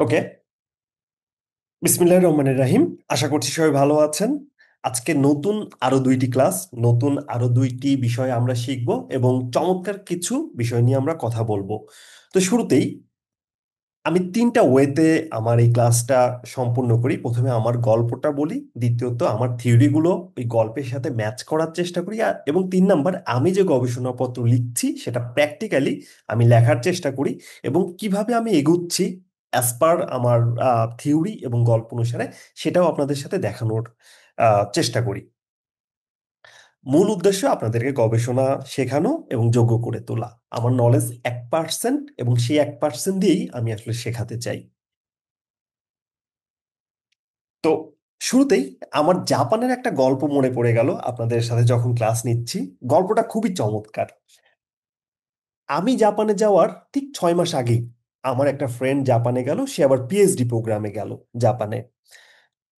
ওকে। বিসমিল্লাহির রহমানির রাহিম। আশা করছি সবাই ভালো আছেন। আজকে নতুন আরো দুইটি ক্লাস, নতুন আরো দুইটি বিষয় আমরা শিখব এবং চমৎকার কিছু বিষয় নিয়ে আমরা কথা বলবো। তো শুরুতেই আমি তিনটা ওয়েতে আমার এই ক্লাসটা সম্পূর্ণ করি। প্রথমে আমার গল্পটা বলি, দ্বিতীয়ত আমার থিওরিগুলো ওই গল্পের সাথে ম্যাচ করার চেষ্টা করি, এবং তিন নাম্বার আমি যে গবেষণাপত্র লিখছি সেটা প্র্যাকটিক্যালি আমি লেখার চেষ্টা করি এবং কিভাবে আমি এগুচ্ছি অ্যাজ পার আমার থিওরি এবং গল্প অনুসারে সেটাও আপনাদের সাথে দেখানোর চেষ্টা করি। মূল উদ্দেশ্য আপনাদেরকে গবেষণা শেখানো এবং যোগ্য করে তোলা। আমার নলেজ 1% এবং সেই 1% দিয়েই আমি আসলে শেখাতে চাই। তো শুরুতেই আমার জাপানের একটা গল্প মনে পড়ে গেল আপনাদের সাথে যখন ক্লাস নিচ্ছি। গল্পটা খুবই চমৎকার। আমি জাপানে যাওয়ার ঠিক 6 মাস আগেই আমার একটা ফ্রেন্ড জাপানে গেল, সে আবার পিএইচডি প্রোগ্রামে গেল জাপানে।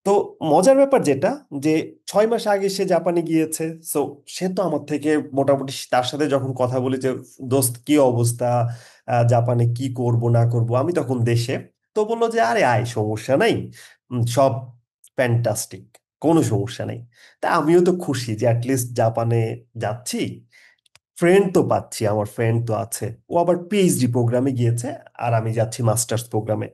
তো মজার ব্যাপার যেটা, যে 6 মাস আগে সে জাপানে গিয়েছে, সো সে তো আমার থেকে মোটামুটি, তার সাথে যখন কথা বলি যে দোস্ত কি অবস্থা, জাপানে কি করব না করব, আমি তখন দেশে, তো বললো যে আরে আয়, সমস্যা নাই, সব ফ্যান্টাস্টিক, কোনো সমস্যা নেই। তা আমিও তো খুশি যে অ্যাটলিস্ট জাপানে যাচ্ছি, ফ্রেন্ড তো পাচ্ছি, আমার ফ্রেন্ড তো আছে, ও আবার পিএইচডি প্রোগ্রামে গিয়েছে আর আমি যাচ্ছি মাস্টার্স প্রোগ্রামে।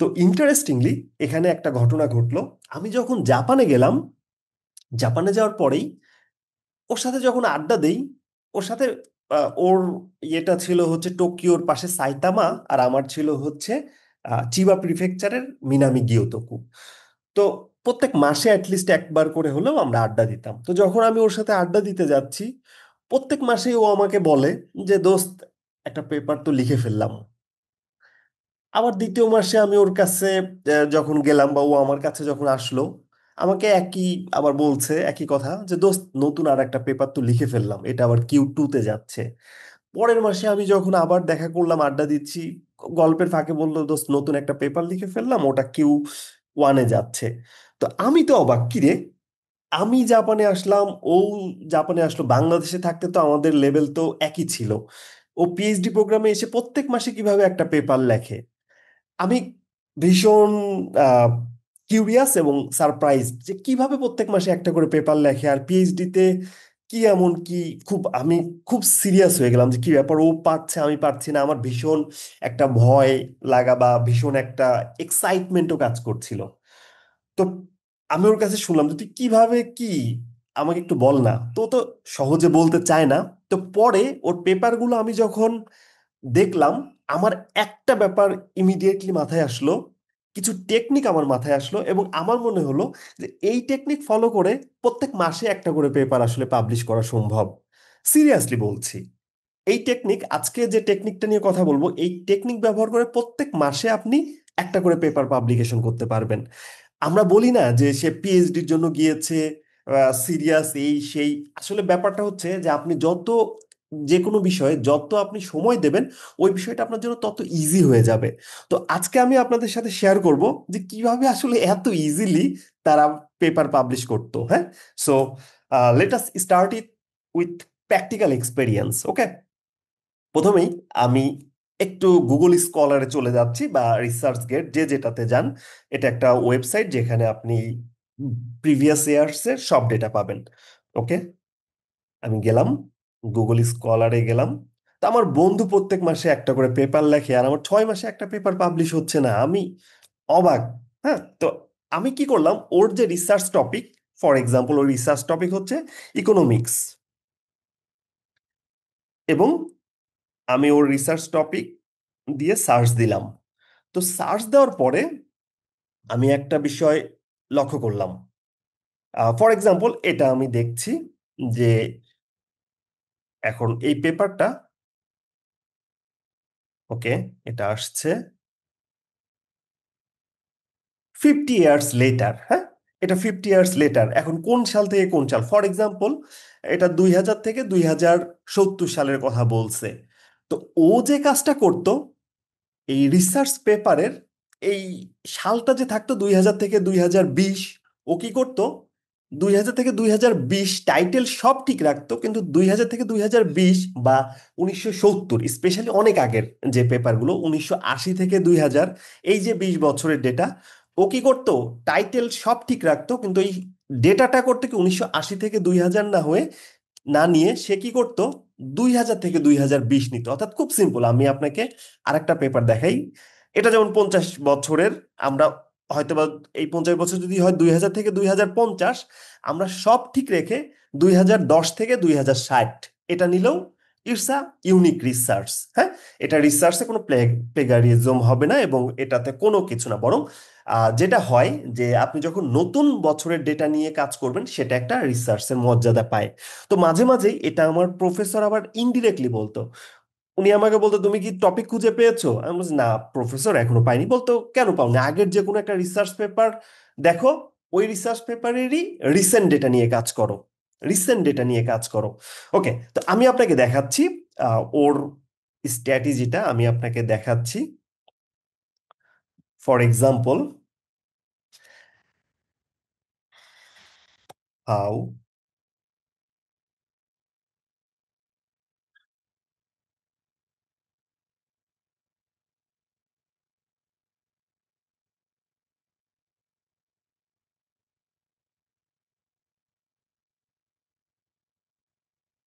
তো ইন্টারেস্টিংলি এখানে একটা ঘটনা ঘটলো। আমি যখন জাপানে গেলাম, জাপানে যাওয়ার পরেই ওর সাথে যখন আড্ডা দেই, ওর সাথে ওর ইয়েটা ছিল হচ্ছে টোকিওর পাশে সাইতামা, আর আমার ছিল হচ্ছে চিবা প্রিফেকচারের মিনামি গিয়োতোকু। তো প্রত্যেক মাসে অ্যাটলিস্ট একবার করে হলেও আমরা আড্ডা দিতাম। তো যখন আমি ওর সাথে আড্ডা দিতে যাচ্ছি, প্রত্যেক মাসেই ও আমাকে বলে যে দোস্ত, একটা পেপার তো লিখে ফেললাম। আবার দ্বিতীয় মাসে আমি ওর কাছে যখন গেলাম, বা ও আমার কাছে যখন আসলো, আমাকে একই আবার বলছে একই কথা, যে দোস্ত, নতুন আর একটা পেপার তো লিখে ফেললাম, এটা আবার Q2-তে যাচ্ছে। পরের মাসে আমি যখন আবার দেখা করলাম, আড্ডা দিচ্ছি, গল্পের ফাঁকে বললো দোস্ত, নতুন একটা পেপার লিখে ফেললাম, ওটা Q1-এ যাচ্ছে। তো আমি তো অবাক, কিরে, আমি জাপানে আসলাম, ও জাপানে আসলো, বাংলাদেশে থাকতে তো আমাদের লেভেল তো একই ছিল, ও পিএইচডি প্রোগ্রামে এসে প্রত্যেক মাসে কিভাবে একটা পেপার লেখে। আমি ভীষণ কিউরিয়াস এবং সারপ্রাইজ যে কিভাবে প্রত্যেক মাসে একটা করে পেপার লেখে, আর পিএইচডিতে কি এমন কি। আমি খুব সিরিয়াস হয়ে গেলাম যে কি ব্যাপার, ও পাচ্ছে আমি পারছি না। আমার ভীষণ একটা ভয় লাগা বা ভীষণ একটা এক্সাইটমেন্টও কাজ করছিল। তো আমি ওর কাছে শুনলাম যে তুই কিভাবে কি, আমাকে একটু বল না। তো ও তো সহজে বলতে চায় না। তো পরে ওর পেপারগুলো আমি যখন দেখলাম, আমার একটা ব্যাপার ইমিডিয়েটলি মাথায় আসলো, কিছু টেকনিক আমার মাথায় আসলো, এবং আমার মনে হলো যে এই টেকনিক ফলো করে প্রত্যেক মাসে একটা করে পেপার আসলে পাবলিশ করা সম্ভব। সিরিয়াসলি বলছি, এই টেকনিক, আজকে যে টেকনিকটা নিয়ে কথা বলবো, এই টেকনিক ব্যবহার করে প্রত্যেক মাসে আপনি একটা করে পেপার পাবলিকেশন করতে পারবেন। আমরা বলি না যে সে পিএইচডির জন্য গিয়েছে, সিরিয়াস এই সেই। আসলে ব্যাপারটা হচ্ছে যে আপনি যত, যে কোনো বিষয়ে যত আপনি সময় দেবেন, ওই বিষয়টা আপনার জন্য তত ইজি হয়ে যাবে। তো আজকে আমি আপনাদের সাথে শেয়ার করব যে কিভাবে আসলে এত ইজিলি তারা পেপার পাবলিশ করতো। হ্যাঁ, so let us start it with practical experience. Okay. প্রথমেই আমি একটু গুগল স্কলারে চলে যাচ্ছি, বা রিসার্চ গেট, যে যেটাতে যান। এটা একটা ওয়েবসাইট যেখানে আপনি প্রিভিয়াস ইয়ার্স এর সব ডেটা পাবেন। ওকে, আমি গেলাম, গুগল স্কলারে গেলাম। তো আমার বন্ধু প্রত্যেক মাসে একটা করে পেপার লেখে, আর আমার 6 মাসে একটা পেপার পাবলিশ হচ্ছে না। আমি অবাক। হ্যাঁ, তো আমি কি করলাম, ওর যে research topic, for example or research topic হচ্ছে ইকোনমিক্স, এবং আমি ওর রিসার্চ টপিক দিয়ে সার্চ দিলাম। তো সার্চ দেওয়ার পরে আমি একটা বিষয় লক্ষ্য করলাম। ফর এক্সাম্পল এটা আমি দেখছি যে এখন এই পেপারটা, ওকে, এটা আসছে 50 ইয়ার্স লেটার। হ্যাঁ, এটা 50 ইয়ার্স লেটার। এখন কোন সাল থেকে কোন সাল, ফর এক্সাম্পল এটা 2000 থেকে 2070 সালের কথা বলছে। তো ও যে কাজটা করতো, এই রিসার্চ পেপারের এই সালটা যে থাকতো 2000 থেকে 2020, ও কি করতো, 2000 থেকে 2020 টাইটেল সব ঠিক রাখতো, কিন্তু 2000 থেকে 2020 বা 1970, স্পেশালি অনেক আগের যে পেপারগুলো, 1980 থেকে 2000, এই যে 20 বছরের ডেটা, ও কি করতো? টাইটেল সব ঠিক রাখতো, কিন্তু এই ডেটাটা করতে কি 1980 থেকে 2000 না নিয়ে সে কি করতো? 2000 থেকে 2020 নিত। অর্থাৎ খুব সিম্পল, আমি আপনাকে আরেকটা পেপার দেখাই। এটা যেমন 50 বছরের, আমরা হয়তোবা এই 50 বছর যদি হয় 2000 থেকে 2050, আমরা সব ঠিক রেখে 2010 থেকে 2060 এটা নিলেও ইটস আ ইউনিক রিসার্চ। হ্যাঁ, এটা রিসার্চে কোনো প্লেগারিজম হবে না, এবং এটাতে কোনো কিছু না, বরং যেটা হয় যে আপনি যখন নতুন বছরের ডেটা নিয়ে কাজ করবেন, সেটা একটা রিসার্চের মর্যাদা পায়। তো মাঝে মাঝেই এটা আমার প্রফেসর আবার ইনডিরেক্টলি বলতো। উনি আমাকে বলতো, তুমি কি টপিক খুঁজে পেয়েছো? আমি বলছি, না প্রফেসর, এখনো পাইনি। বলতো, কেন পাওনি? আগের যে কোনো একটা রিসার্চ পেপার দেখো, ওই রিসার্চ পেপারেরই রিসেন্ট ডেটা নিয়ে কাজ করো, রিসেন্ট ডেটা নিয়ে কাজ করো। ওকে, তো আমি আপনাকে দেখাচ্ছি ওর স্ট্র্যাটেজিটা আমি আপনাকে দেখাচ্ছি। ফর এক্সাম্পল, হাউ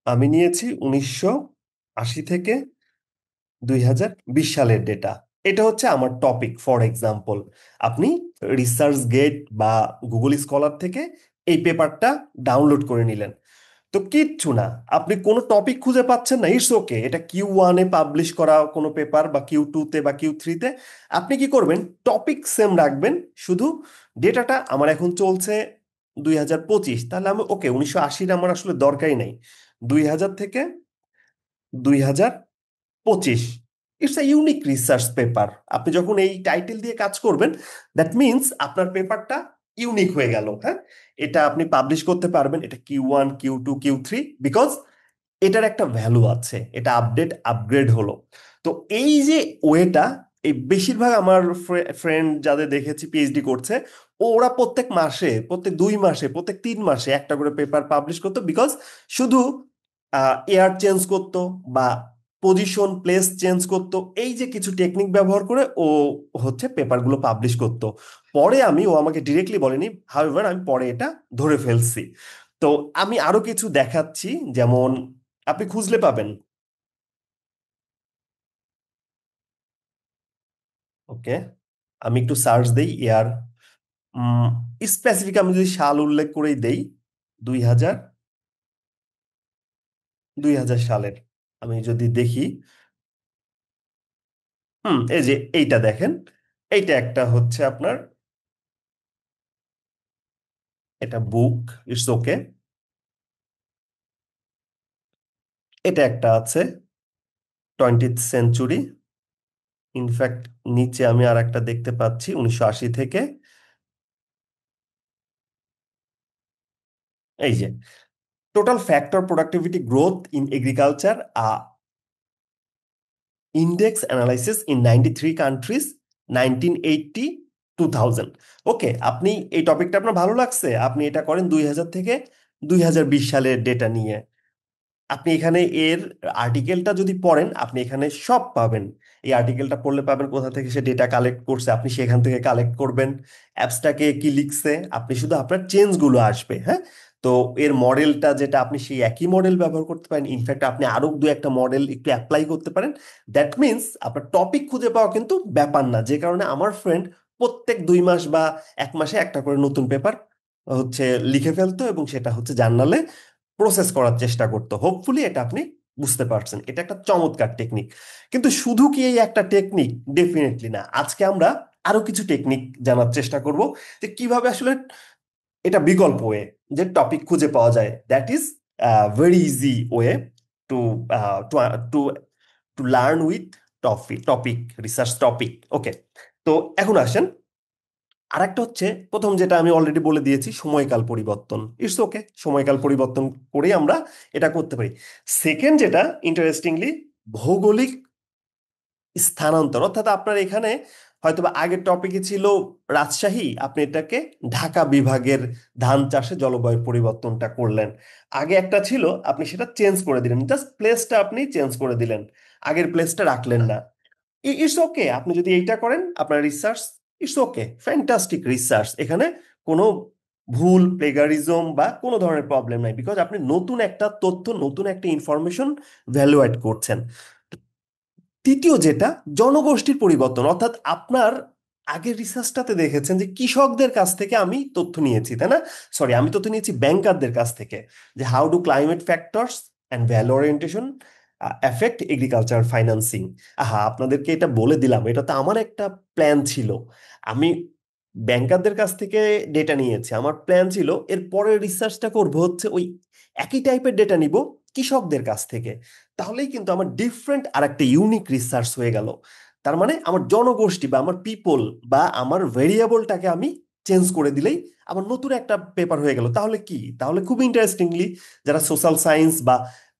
আমি নিয়েছি 1980 থেকে 2020 সালের ডেটা। এটা হচ্ছে আমার টপিক। ফর এক্সাম্পল, আপনি রিসার্চ গেট বা গুগল স্কলার থেকে এই পেপারটা ডাউনলোড করে নিলেন। তো কিচ্ছু না, আপনি কোনো টপিক খুঁজে পাচ্ছেন না, ইটস ওকে, এটা Q1-এ পাবলিশ করা কোনো পেপার, বা Q2-তে বা Q3-তে। আপনি কি করবেন? টপিক সেম রাখবেন, শুধু ডেটাটা আমার এখন চলছে 2025, তাহলে আমি ওকে 1980-র আমার আসলে দরকারই নাই। 2000 থেকে 2025, it's a unique research paper. আপনি যখন এই টাইটেল দিয়ে কাজ করবেন, দ্যাট মিনস আপনার পেপারটা ইউনিক হয়ে গেল। হ্যাঁ, এটা আপনি পাবলিশ করতে পারবেন, এটা Q1, Q2, Q3, বিকজ এটার একটা ভ্যালু আছে, এটা আপডেট আপগ্রেড হলো। তো এই যে ওয়েটা, এই বেশিরভাগ আমার ফ্রেন্ড যাদের দেখেছি পিএইচডি করছে, ওরা প্রত্যেক মাসে, প্রত্যেক 2 মাসে, প্রত্যেক 3 মাসে একটা করে পেপার পাবলিশ করতো, বিকজ শুধু এয়ার চেঞ্জ করতো বা পজিশন প্লেস চেঞ্জ করতো, এই যে কিছু টেকনিক ব্যবহার করে ও হচ্ছে পেপারগুলো পাবলিশ করতো। পরে ও আমাকে ডিরেক্টলি বলেনি, হাউএভার আমি পরে এটা ধরে ফেলছি। তো আমি আরো কিছু দেখাচ্ছি, যেমন আপনি খুঁজলে পাবেন। ওকে, আমি একটু সার্চ দেই ইয়ার, স্পেসিফিক আমি যদি সাল উল্লেখ করেই দেই, 2000, 2000 সালের আমি যদি দেখি, এই যে এইটা দেখেন, এইটা একটা হচ্ছে আপনার, এটা বুক, ইটস ওকে। এটা একটা আছে 20th সেঞ্চুরি। ইনফ্যাক্ট নিচে আমি আর একটা দেখতে পাচ্ছি 1980 থেকে, এই যে total factor productivity growth in agriculture, index analysis in 93 countries, 1980 2000। ওকে, আপনি এই টপিকটা আপনার ভালো লাগছে, আপনি এটা করেন 2000 থেকে 2020 সালের ডেটা নিয়ে। আপনি এখানে এর আর্টিকেলটা যদি পড়েন, আপনি এখানে সব পাবেন। এই আর্টিকেলটা পড়লে পাবেন কোথা থেকে সে ডেটা কালেক্ট করছে, আপনি সেখান থেকে কালেক্ট করবেন। অ্যাপসটাকে কি লিখছে, আপনি শুধু আপনার চেঞ্জগুলো আসবে। হ্যাঁ, তো এর মডেলটা যেটা, আপনি সেই একই মডেল ব্যবহার করতে পারেন। ইনফ্যাক্ট আপনি আরো দু একটা মডেল একটু অ্যাপ্লাই করতে পারেন। দ্যাট মিন্স আপনার টপিক খুঁজে পাওয়া কিন্তু ব্যাপার না, যে কারণে আমার ফ্রেন্ড প্রত্যেক 2 মাস বা 1 মাসে একটা করে নতুন পেপার হচ্ছে লিখে ফেলতো, এবং সেটা হচ্ছে জার্নালে প্রসেস করার চেষ্টা করতো। হোপফুলি এটা আপনি বুঝতে পারছেন, এটা একটা চমৎকার টেকনিক। কিন্তু শুধু কি এই একটা টেকনিক? ডেফিনেটলি না। আজকে আমরা আরো কিছু টেকনিক জানার চেষ্টা করব, যে কিভাবে আসলে এটা বিকল্প ওয়ে যে টপিক খুঁজে পাওয়া যায়। That is very easy way to to to to learn with topic research topic. Okay, তো এখন আসেন, আরেকটা হচ্ছে, প্রথম যেটা আমি অলরেডি বলে দিয়েছি, সময়কাল পরিবর্তন। ইটস ওকে, সময়কাল পরিবর্তন করেই আমরা এটা করতে পারি। সেকেন্ড যেটা, ইন্টারেস্টিংলি, ভৌগোলিক স্থানান্তর। অর্থাৎ আপনার এখানে হয়তোবা আগের টপিকে ছিল রাজশাহী, আপনি এটাকে ঢাকা বিভাগের ধান চাষে জলবায়ু পরিবর্তনটা করলেন। আগে একটা ছিল, আপনি সেটা চেঞ্জ করে দিলেন, জাস্ট প্লেসটা আপনি চেঞ্জ করে দিলেন, আগের প্লেসটা রাখলেন না। ইটস ওকে, আপনি যদি এইটা করেন আপনার research, it's okay, fantastic research, এখানে কোনো ভুল প্লেগারিজম বা কোনো ধরনের প্রবলেম নাই, বিকজ আপনি নতুন একটা তথ্য, নতুন একটা ইনফরমেশন ভ্যালু অ্যাড করছেন। তৃতীয় যেটা, জনগোষ্ঠীর পরিবর্তন, অর্থাৎ আপনার আগের রিসার্চটাতে দেখেছেন যে কৃষকদের কাছ থেকে আমি তথ্য নিয়েছি, তাই না? সরি, আমি তথ্য নিয়েছি ব্যাংকারদের কাছ থেকে, যে how do climate factors and value orientation effect agriculture financing. আহা, আপনাদেরকে এটা বলে দিলাম, এটা তো আমার একটা প্ল্যান ছিল। আমি ব্যাংকারদের কাছ থেকে ডেটা নিয়েছি, আমার প্ল্যান ছিল এর পরের রিসার্চটা করব হচ্ছে ওই একই টাইপের ডেটা নিব কৃষকদের কাছ থেকে। তাহলেই কিন্তু আমার ডিফারেন্ট আর একটা ইউনিক রিসার্চ হয়ে গেল। তার মানে আমার জনগোষ্ঠী বা আমার পিপল বা আমার ভেরিয়েবলটাকে আমি চেঞ্জ করে দিলেই আমার নতুন একটা পেপার হয়ে গেল। তাহলে কি, তাহলে খুব ইন্টারেস্টিংলি যারা সোশ্যাল সায়েন্স বা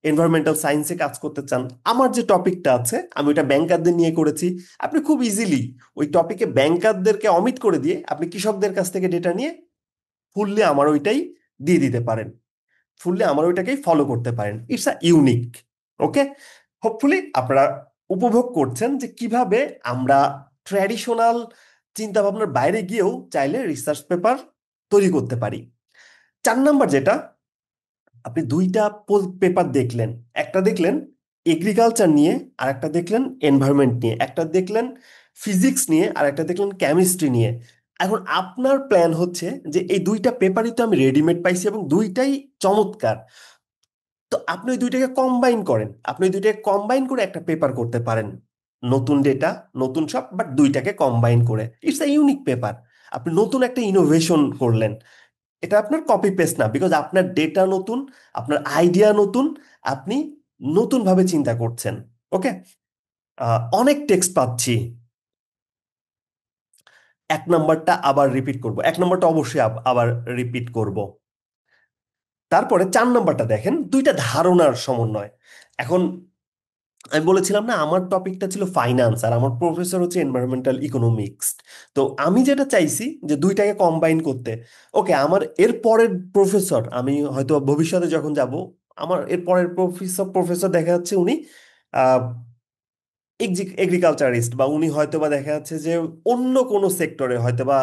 এনভায়রনমেন্টাল সায়েন্সে কাজ করতে চান, আমার যে টপিকটা আছে আমি ওইটা ব্যাংকারদের নিয়ে করেছি, আপনি খুব ইজিলি ওই টপিকে ব্যাংকারদেরকে অমিট করে দিয়ে আপনি কৃষকদের কাছ থেকে ডেটা নিয়ে ফুললি আমার ওইটাই দিয়ে দিতে পারেন, ফুললি আমার ওইটাকেই ফলো করতে পারেন। It's a unique. Okay, hopefully আপনারা উপভোগ করছেন যে কিভাবে আমরা ট্র্যাডিশনাল চিন্তা ভাবনার বাইরে গিয়েও চাইলে রিসার্চ পেপার তৈরি করতে পারি। 4 নাম্বার যেটা, আপনি দুইটা পেপার দেখলেন, একটা দেখলেন এগ্রিকালচার নিয়ে আর একটা দেখলেন এনভায়রনমেন্ট নিয়ে, একটা দেখলেন ফিজিক্স নিয়ে আর একটা দেখলেন কেমিস্ট্রি নিয়ে। এখন আপনার প্ল্যান হচ্ছে যে এই দুইটা পেপারই তো আমি রেডিমেড পাইছি এবং দুইটাই চমৎকার, তো আপনি ওই দুইটাকে কম্বাইন করেন, আপনি ওই দুইটাকে কম্বাইন করে একটা পেপার করতে পারেন, নতুন ডেটা নতুন সব, বাট দুইটাকে কম্বাইন করে ইটস এ ইউনিক পেপার। আপনি নতুন একটা ইনোভেশন করলেন, এটা আপনার কপি পেস্ট না, বিকজ আপনার ডেটা নতুন, আপনার আইডিয়া নতুন, আপনি নতুন ভাবে চিন্তা করছেন। ওকে, অনেক টেক্সট পাচ্ছি। 1 নাম্বারটা আবার রিপিট করব, 1 নাম্বারটা অবশ্যই আবার রিপিট করব। তারপরে 4 নাম্বারটা দেখেন, দুইটা ধারণার সমন্বয়। এখন আমি বলেছিলাম না আমার টপিকটা ছিল ফাইন্যান্স আর আমার প্রফেসর হচ্ছে এনভায়রনমেন্টাল ইকোনমিক্স, তো আমি যেটা চাইছি যে দুইটাকে কম্বাইন করতে। ওকে, আমার এর পরের প্রফেসর, আমি হয়তো ভবিষ্যতে যখন যাব, আমার এর পরের প্রফেসর প্রফেসর দেখা যাচ্ছে উনি এগ্রিকালচারিস্ট, বা উনি হয়তোবা দেখা যাচ্ছে যে অন্য কোনো সেক্টরে, হয়তোবা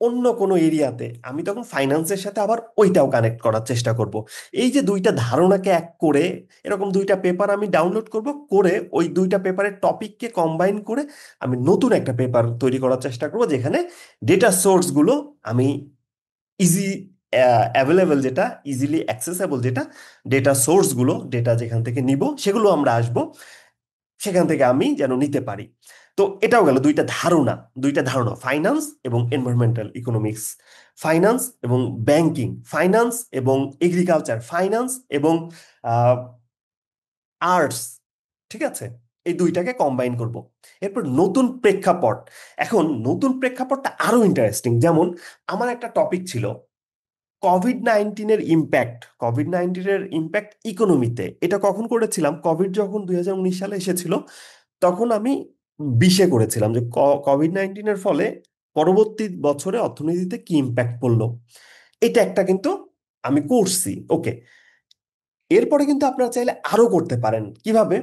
অন্য কোনো এরিয়াতে, আমি তখন ফাইন্যান্সের সাথে আবার ওইটাও কানেক্ট করার চেষ্টা করব। এই যে দুইটা ধারণাকে এক করে এরকম দুইটা পেপার আমি ডাউনলোড করব, করে ওই দুইটা পেপারের টপিককে কম্বাইন করে আমি নতুন একটা পেপার তৈরি করার চেষ্টা করব, যেখানে ডেটা সোর্সগুলো আমি ইজি অ্যাভেলেবল, যেটা ইজিলি অ্যাক্সেসেবল, যেটা ডেটা সোর্সগুলো, ডেটা যেখান থেকে নিব সেগুলো আমরা আসবো, সেখান থেকে আমি যেন নিতে পারি। তো এটাও গেল দুইটা ধারণা, দুইটা ধারণা, ফাইন্যান্স এবং এনভায়রনমেন্টাল ইকোনমিক্স, ফাইন্যান্স এবং ব্যাংকিং, ফাইন্যান্স এবং এগ্রিকালচার, ফাইন্যান্স এবং আর্টস। ঠিক আছে, এই দুইটাকে কম্বাইন করব। এরপর নতুন প্রেক্ষাপট। এখন নতুন প্রেক্ষাপটটা আরো ইন্টারেস্টিং, যেমন আমার একটা টপিক ছিল কোভিড 19 ইকোনমিতে। এটা কখন করেছিলাম, কোভিড যখন 2019 সালে এসেছিল, তখন আমি 20-এ করেছিলাম যে কোভিড 19 এর ফলে পরবর্তী বছরে অর্থনীতিতে কি ইম্প্যাক্ট পড়লো। এটা একটা কিন্তু আমি করছি। ওকে, এরপরে কিন্তু আপনারা চাইলে আরো করতে পারেন। কিভাবে?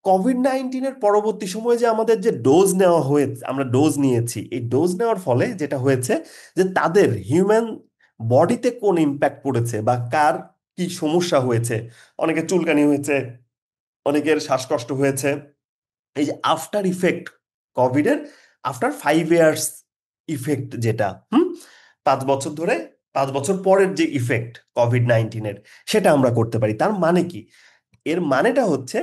কোভিড 19 এর পরবর্তী সময়ে যে আমাদের যে ডোজ নেওয়া হয়েছে, আমরা ডোজ নিয়েছি, এই ডোজ নেওয়ার ফলে যেটা হয়েছে যে তাদের হিউম্যান বডিতে কোন ইম্প্যাক্ট পড়েছে বা কার কি সমস্যা হয়েছে, অনেকের চুলকানি হয়েছে, অনেকের শ্বাসকষ্ট হয়েছে, এই যে আফটার ইফেক্ট কোভিডের, আফটার 5 ইয়ার্স ইফেক্ট, যেটা 5 বছর ধরে, 5 বছর পরের যে ইফেক্ট কোভিড 19-এর, সেটা আমরা করতে পারি। তার মানে কি? এর মানেটা হচ্ছে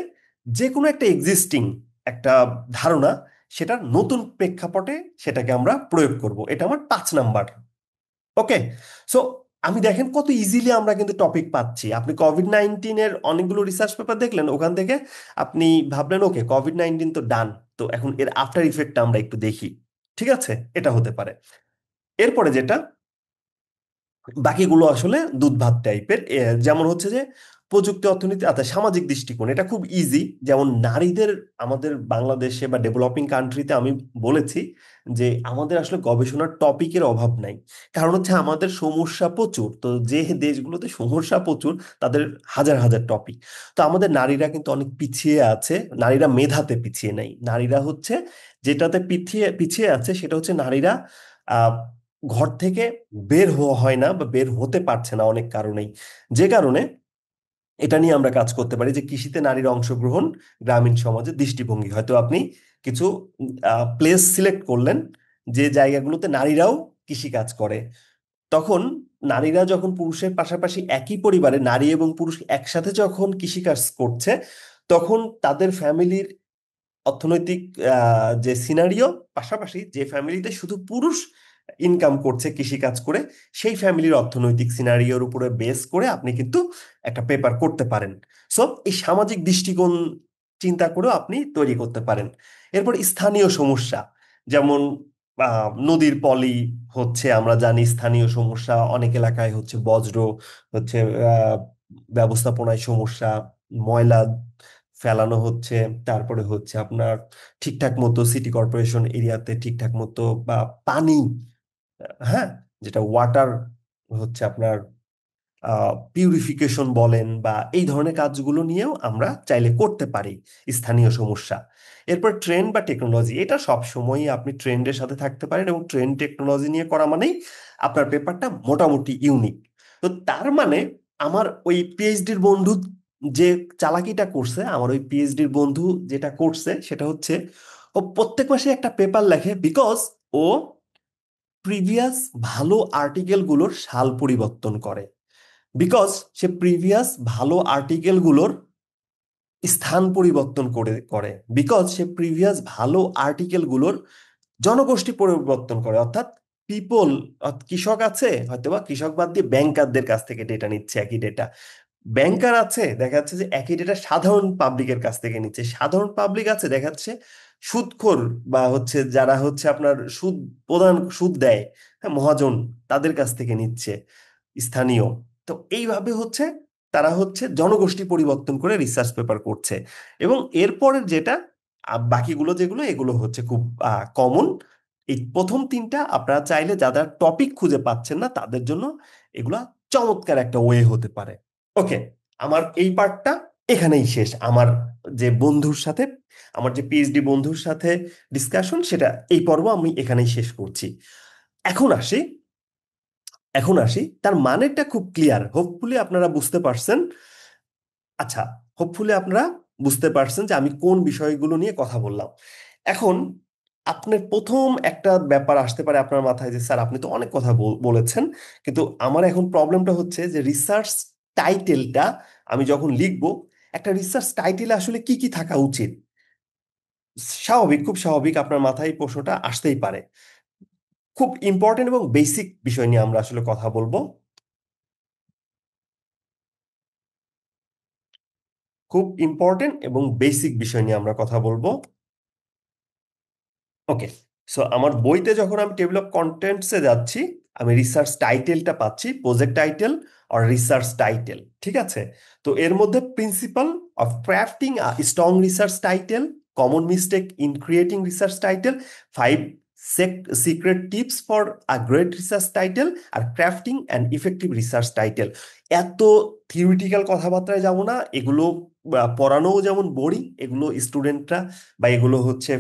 যে কোনো একটা এক্সিস্টিং একটা ধারণা, সেটার নতুন প্রেক্ষাপটে সেটাকে আমরা প্রয়োগ করব। এটা আমার 5 নাম্বার। ওকে, সো আমি দেখেন কত ইজিলি আমরা কিন্তু টপিক পাচ্ছি। আপনি কোভিড 19-এর অনেকগুলো রিসার্চ পেপার দেখলেন, ওখান থেকে আপনি ভাবলেন ওকে কোভিড 19 তো ডান, তো এখন এর আফটার ইফেক্টটা আমরা একটু দেখি। ঠিক আছে, এটা হতে পারে। এরপরে যেটা, বাকিগুলো আসলে দুধ ভাত টাইপের, যেমন হচ্ছে যে প্রযুক্তি অর্থনীতি, আচ্ছা সামাজিক দৃষ্টিকোণ এটা খুব ইজি। যেমন নারীদের আমাদের বাংলাদেশে বা ডেভেলপিং কান্ট্রিতে আমি বলেছি যে আমাদের আসলে গবেষণার টপিকের অভাব নাই। কারণ হচ্ছে আমাদের সমস্যা প্রচুর, তো যে দেশগুলোতে সমস্যা প্রচুর তাদের হাজার হাজার টপিক। তো আমাদের নারীরা কিন্তু অনেক পিছিয়ে আছে। নারীরা মেধাতে পিছিয়ে নাই, নারীরা হচ্ছে যেটাতে পিছিয়ে পিছিয়ে আছে সেটা হচ্ছে নারীরা আহ ঘর থেকে বের হওয়া হয় না বা বের হতে পারছে না অনেক কারণেই। যে কারণে এটা নিয়ে আমরা কাজ করতে পারি যে কৃষিতে নারীর অংশগ্রহণ, গ্রামীণ সমাজে দৃষ্টিভঙ্গি। হয়তো আপনি কিছু প্লেস সিলেক্ট করলেন যে জায়গাগুলোতে নারীরাও কৃষি কাজ করে। তখন নারীরা যখন পুরুষের পাশাপাশি একই পরিবারে নারী এবং পুরুষ একসাথে যখন কৃষিকাজ করছে, তখন তাদের ফ্যামিলির অর্থনৈতিক যে সিনারিও, পাশাপাশি যে ফ্যামিলিতে শুধু পুরুষ ইনকাম করছে কৃষিকাজ করে, সেই ফ্যামিলির অর্থনৈতিক সিনারিওর উপরে বেস করে আপনি কিন্তু একটা পেপার করতে পারেন। সো এই সামাজিক দৃষ্টিকোণ চিন্তা করেও আপনি তৈরি করতে পারেন। এরপর স্থানীয় সমস্যা, যেমন নদীর পলি হচ্ছে, আমরা জানি স্থানীয় সমস্যা অনেক এলাকায় হচ্ছে বজ্র হচ্ছে, আহ, ব্যবস্থাপনায় সমস্যা, ময়লা ফেলানো হচ্ছে, তারপরে হচ্ছে আপনার ঠিকঠাক মতো সিটি কর্পোরেশন এরিয়াতে ঠিকঠাক মতো বা পানি, হ্যাঁ, যেটা ওয়াটার হচ্ছে আপনার পিউরিফিকেশন বলেন বা এই ধরনের কাজগুলো নিয়েও আমরা চাইলে করতে পারি স্থানীয় সমস্যা। এরপর ট্রেন্ড বা টেকনোলজি, এটা সব সময়ই আপনি ট্রেন্ডের সাথে থাকতে পারেন, এবং ট্রেন্ড টেকনোলজি নিয়ে করা মানেই আপনার পেপারটা মোটামুটি ইউনিক। তো তার মানে আমার ওই পিএইচডির বন্ধু যে চালাকিটা করছে, আমার ওই পিএইচডির বন্ধু যেটা করছে সেটা হচ্ছে ও প্রত্যেক মাসে একটা পেপার লেখে, বিকজ ও প্রিভিয়াস ভালো আর্টিকেলগুলোর সাল পরিবর্তন করে, বিকজ সে প্রিভিয়াস ভালো আর্টিকেলগুলোর স্থান পরিবর্তন করে বিকজ সে প্রিভিয়াস ভালো আর্টিকেলগুলোর জনগোষ্ঠী পরিবর্তন করে। অর্থাৎ পিপল, কৃষক আছে হয়তো বা কৃষক বাদ দিয়ে ব্যাংকারদের কাছ থেকে ডেটা নিচ্ছে একই ডেটা, ব্যাংকার আছে দেখা যাচ্ছে যে একই ডেটা সাধারণ পাবলিকের কাছ থেকে নিচ্ছে, সাধারণ পাবলিক আছে দেখা যাচ্ছে সুদখোর বা হচ্ছে যারা হচ্ছে আপনার সুদ প্রদান সুদ দেয়, হ্যাঁ, মহাজন, তাদের কাছ থেকে নিচ্ছে স্থানীয়। তো এইভাবে হচ্ছে তারা হচ্ছে জনগোষ্ঠী পরিবর্তন করে রিসার্চ পেপার করছে। এবং এরপরের যেটা বাকিগুলো যেগুলো এগুলো হচ্ছে খুব কমন। এই প্রথম তিনটা আপনারা চাইলে যারা টপিক খুঁজে পাচ্ছেন না তাদের জন্য এগুলা চমৎকার একটা ওয়ে হতে পারে। ওকে, আমার এই পার্টটা এখানেই শেষ। আমার যে বন্ধুর সাথে, আমার যে পিএইচডি বন্ধুর সাথে ডিসকাশন, সেটা এই পর্ব আমি এখানেই শেষ করছি। এখন আসি, তার মানেটা খুব ক্লিয়ার, হোপফুলি আপনারা বুঝতে পারছেন। আচ্ছা, হোপফুলি আপনারা বুঝতে পারছেন যে আমি কোন বিষয়গুলো নিয়ে কথা বললাম। এখন আপনার প্রথম একটা ব্যাপার আসতে পারে আপনার মাথায় যে স্যার আপনি তো অনেক কথা বলেছেন, কিন্তু আমার এখন প্রবলেমটা হচ্ছে যে রিসার্চ টাইটেলটা আমি যখন লিখবো, একটা রিসার্চ টাইটেলে আসলে কি কি থাকা উচিত। স্বাভাবিক, খুব স্বাভাবিক আপনার মাথায় এই প্রশ্নটা আসতেই পারে। খুব ইম্পর্টেন্ট এবং বেসিক বিষয় নিয়ে আমরা আসলে কথা বলবো। খুব ইম্পর্টেন্ট এবং বেসিক বিষয় নিয়ে আমরা কথা বলবো। ওকে, সো আমার বইতে যখন আমি টেবিল অফ কন্টেন্টসে যাচ্ছি, আমি রিসার্চ টাইটেলটা পাচ্ছি প্রজেক্ট টাইটেল আর রিসার্চ টাইটেল, ঠিক আছে। তো এর মধ্যে principle of crafting strong research title, common mistake in creating research title, five secret tips for a great research title, আর crafting and effective research title. এত থিওরিটিক্যাল কথাবার্তায় যাব না, এগুলো পড়ানোও যেমন বোরিং, এগুলো স্টুডেন্টরা বা এগুলো হচ্ছে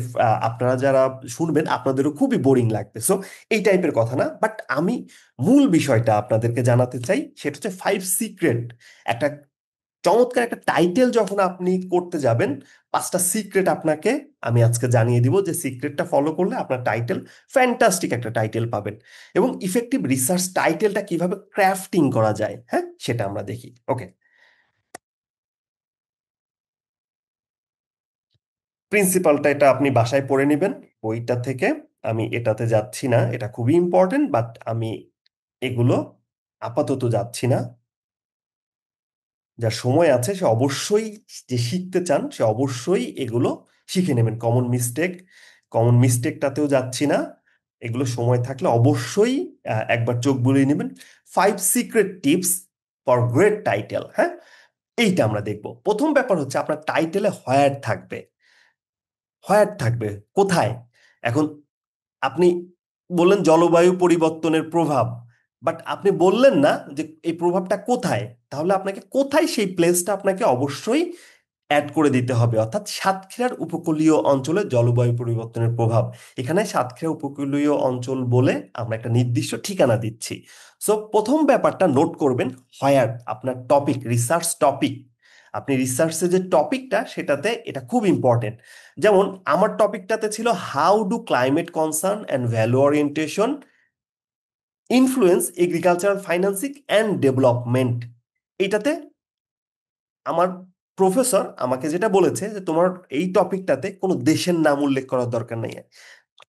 আপনারা যারা শুনবেন আপনাদেরও খুবই বোরিং লাগবে। সো এই টাইপের কথা না, বাট আমি মূল বিষয়টা আপনাদেরকে জানাতে চাই, সেটা হচ্ছে ফাইভ সিক্রেট। একটা চমৎকার একটা টাইটেল যখন আপনি করতে যাবেন, পাঁচটা সিক্রেট আপনাকে আমি আজকে জানিয়ে দিব, যে সিক্রেটটা ফলো করলে আপনার টাইটেল ফ্যান্টাস্টিক একটা টাইটেল পাবেন। এবং ইফেক্টিভ রিসার্চ টাইটেলটা কিভাবে ক্রাফটিং করা যায়, হ্যাঁ, সেটা আমরা দেখি। ওকে, প্রিন্সিপালটা এটা আপনি বাসায় পড়ে নেবেন বইটা থেকে। আমি এটাতে যাচ্ছি না, এটা খুবই ইম্পর্টেন্ট, বাট আমি এগুলো আপাতত যাচ্ছি না। যার সময় আছে সে অবশ্যই, যে শিখতে চান সে অবশ্যই এগুলো শিখে নেবেন। কমন মিস্টেকটাতেও যাচ্ছি না, এগুলো সময় থাকলে অবশ্যই একবার চোখ বুলিয়ে নেবেন। Five secret tips for great title, হ্যাঁ। এইটা আমরা দেখব। প্রথম ব্যাপার হচ্ছে আপনার টাইটেলে হোয়ার থাকবে। হোয়ার থাকবে কোথায়? এখন আপনি বললেন জলবায়ু পরিবর্তনের প্রভাব, বাট আপনি বললেন না যে এই প্রভাবটা কোথায়। তাহলে আপনাকে কোথায় সেই প্লেসটা আপনাকে অবশ্যই অ্যাড করে দিতে হবে, অর্থাৎ সাতক্ষীরার উপকূলীয় অঞ্চলে জলবায়ু পরিবর্তনের প্রভাব। এখানে সাতক্ষীরা উপকূলীয় অঞ্চল বলে আমরা একটা নির্দিষ্ট ঠিকানা দিচ্ছি। সো প্রথম ব্যাপারটা নোট করবেন, হোয়ার আপনার টপিক, রিসার্চ টপিক। আপনি রিসার্চের যে টপিকটা সেটাতে এটা খুব ইম্পর্টেন্ট। যেমন আমার টপিকটাতে ছিল how do climate concern and value orientation influence agricultural financing and development. এটাতে আমার প্রফেসর আমাকে যেটা বলেছে যে তোমার এই টপিকটাতে কোনো দেশের নাম উল্লেখ করার দরকার নেই।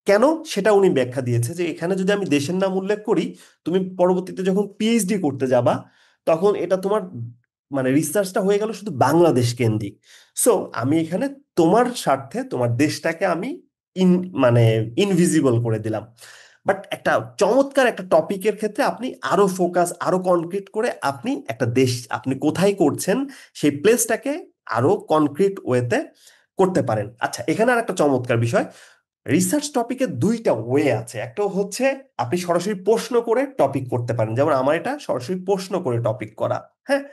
কেন? সেটা উনি ব্যাখ্যা দিয়েছে যে এখানে যদি আমি দেশের নাম উল্লেখ করি, তুমি পরবর্তীতে যখন পিএইচডি করতে যাবা তখন এটা তোমার মানে রিসার্চটা হয়ে গেল শুধু বাংলাদেশ কেন্দ্রিক। সো আমি এখানে তোমার স্বার্থে তোমার দেশটাকে আমি ইন মানে ইনভিজিবল করে দিলাম। বাট একটা চমৎকার একটা টপিকের ক্ষেত্রে আপনি আরো ফোকাস, আরো কনক্রিট করে আপনি একটা দেশ আপনি কোথায় করছেন সেই প্লেসটাকে আরো কনক্রিট ওয়েতে করতে পারেন। আচ্ছা, এখানে আর একটা চমৎকার বিষয়, রিসার্চ টপিকের দুইটা ওয়ে আছে। একটা হচ্ছে আপনি সরাসরি প্রশ্ন করে টপিক করতে পারেন, যেমন আমার এটা সরাসরি প্রশ্ন করে টপিক করা। হ্যাঁ,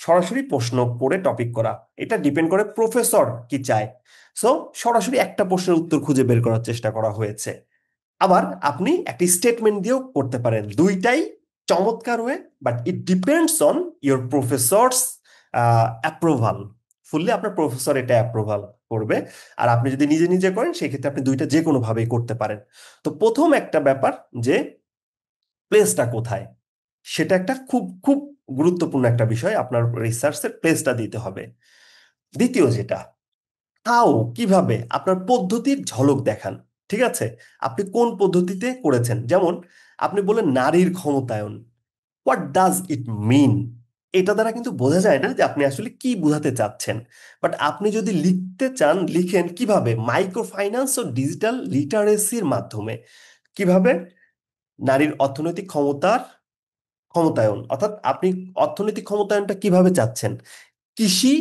সরাসরি প্রশ্ন করে টপিক করা, এটা ডিপেন্ড করে প্রফেসর কি চায়। সো সরাসরি একটা প্রশ্নের উত্তর খুঁজে বের করার চেষ্টা করা হয়েছে। আবার আপনি একটি স্টেটমেন্ট দিয়েও করতে পারেন, দুইটাই চমৎকার হয়ে, but it depends on your professors approval. Fully আপনার প্রফেসর এটা অ্যাপ্রুভাল করবে। আর আপনি যদি নিজে নিজে করেন সেক্ষেত্রে আপনি দুইটা যে কোনো ভাবেই করতে পারেন। তো প্রথম একটা ব্যাপার যে প্লেসটা কোথায়, সেটা একটা খুব খুব গুরুত্বপূর্ণ একটা বিষয়, আপনার রিসার্চের প্লেসটা দিতে হবে। দ্বিতীয় যেটা, হাউ, কিভাবে, আপনার পদ্ধতির ঝলক দেখান। ঠিক আছে, আপনি কোন পদ্ধতিতে করেছেন। যেমন আপনি বলেন নারীর ক্ষমতায়ন, হোয়াট ডাজ ইট মিন। এটা দ্বারা কিন্তু বোঝা যায় না যে আপনি আসলে কি বোঝাতে চাচ্ছেন। বাট আপনি যদি লিখতে চান লিখেন কিভাবে মাইক্রো ফাইন্যান্স ও ডিজিটাল লিটারেসির মাধ্যমে, কিভাবে নারীর অর্থনৈতিক ক্ষমতায়ন, অর্থাৎ আপনি অর্থনৈতিক ক্ষমতায়নটা কিভাবে চাচ্ছেন, কৃষি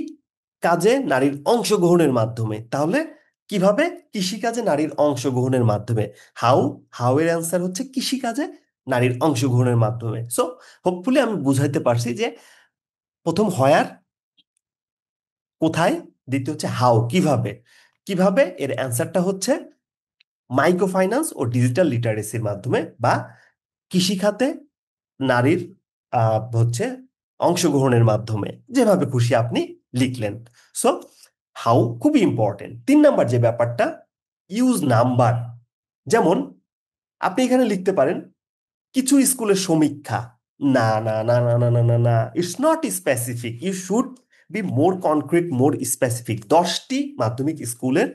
কাজে নারীর অংশগ্রহণের মাধ্যমে। তাহলে কিভাবে কৃষি কাজে নারীর অংশগ্রহণের মাধ্যমে, হাউ, হাউ এর অ্যান্সার হচ্ছে কৃষি কাজে নারীর অংশগ্রহণের মাধ্যমে। সো হোপফুলি আমি বুঝাইতে পারছি যে প্রথম হয়ার কোথায়, দ্বিতীয় হচ্ছে হাউ কিভাবে। কিভাবে এর অ্যান্সারটা হচ্ছে মাইক্রো ফাইন্যান্স ও ডিজিটাল লিটারেসির মাধ্যমে, বা কৃষিখাতে নারীর হচ্ছে অংশগ্রহণের মাধ্যমে, যেভাবে খুশি আপনি লিখলেন। সো হাউ খুবই ইম্পর্টেন্ট। 3 নাম্বার যে ব্যাপারটা, ইউজ নাম্বার। যেমন আপনি এখানে লিখতে পারেন কিছু স্কুলের সমীক্ষা। না না না না না না না না, it's not specific, you should be more concrete, more specific. 10টি মাধ্যমিক স্কুলের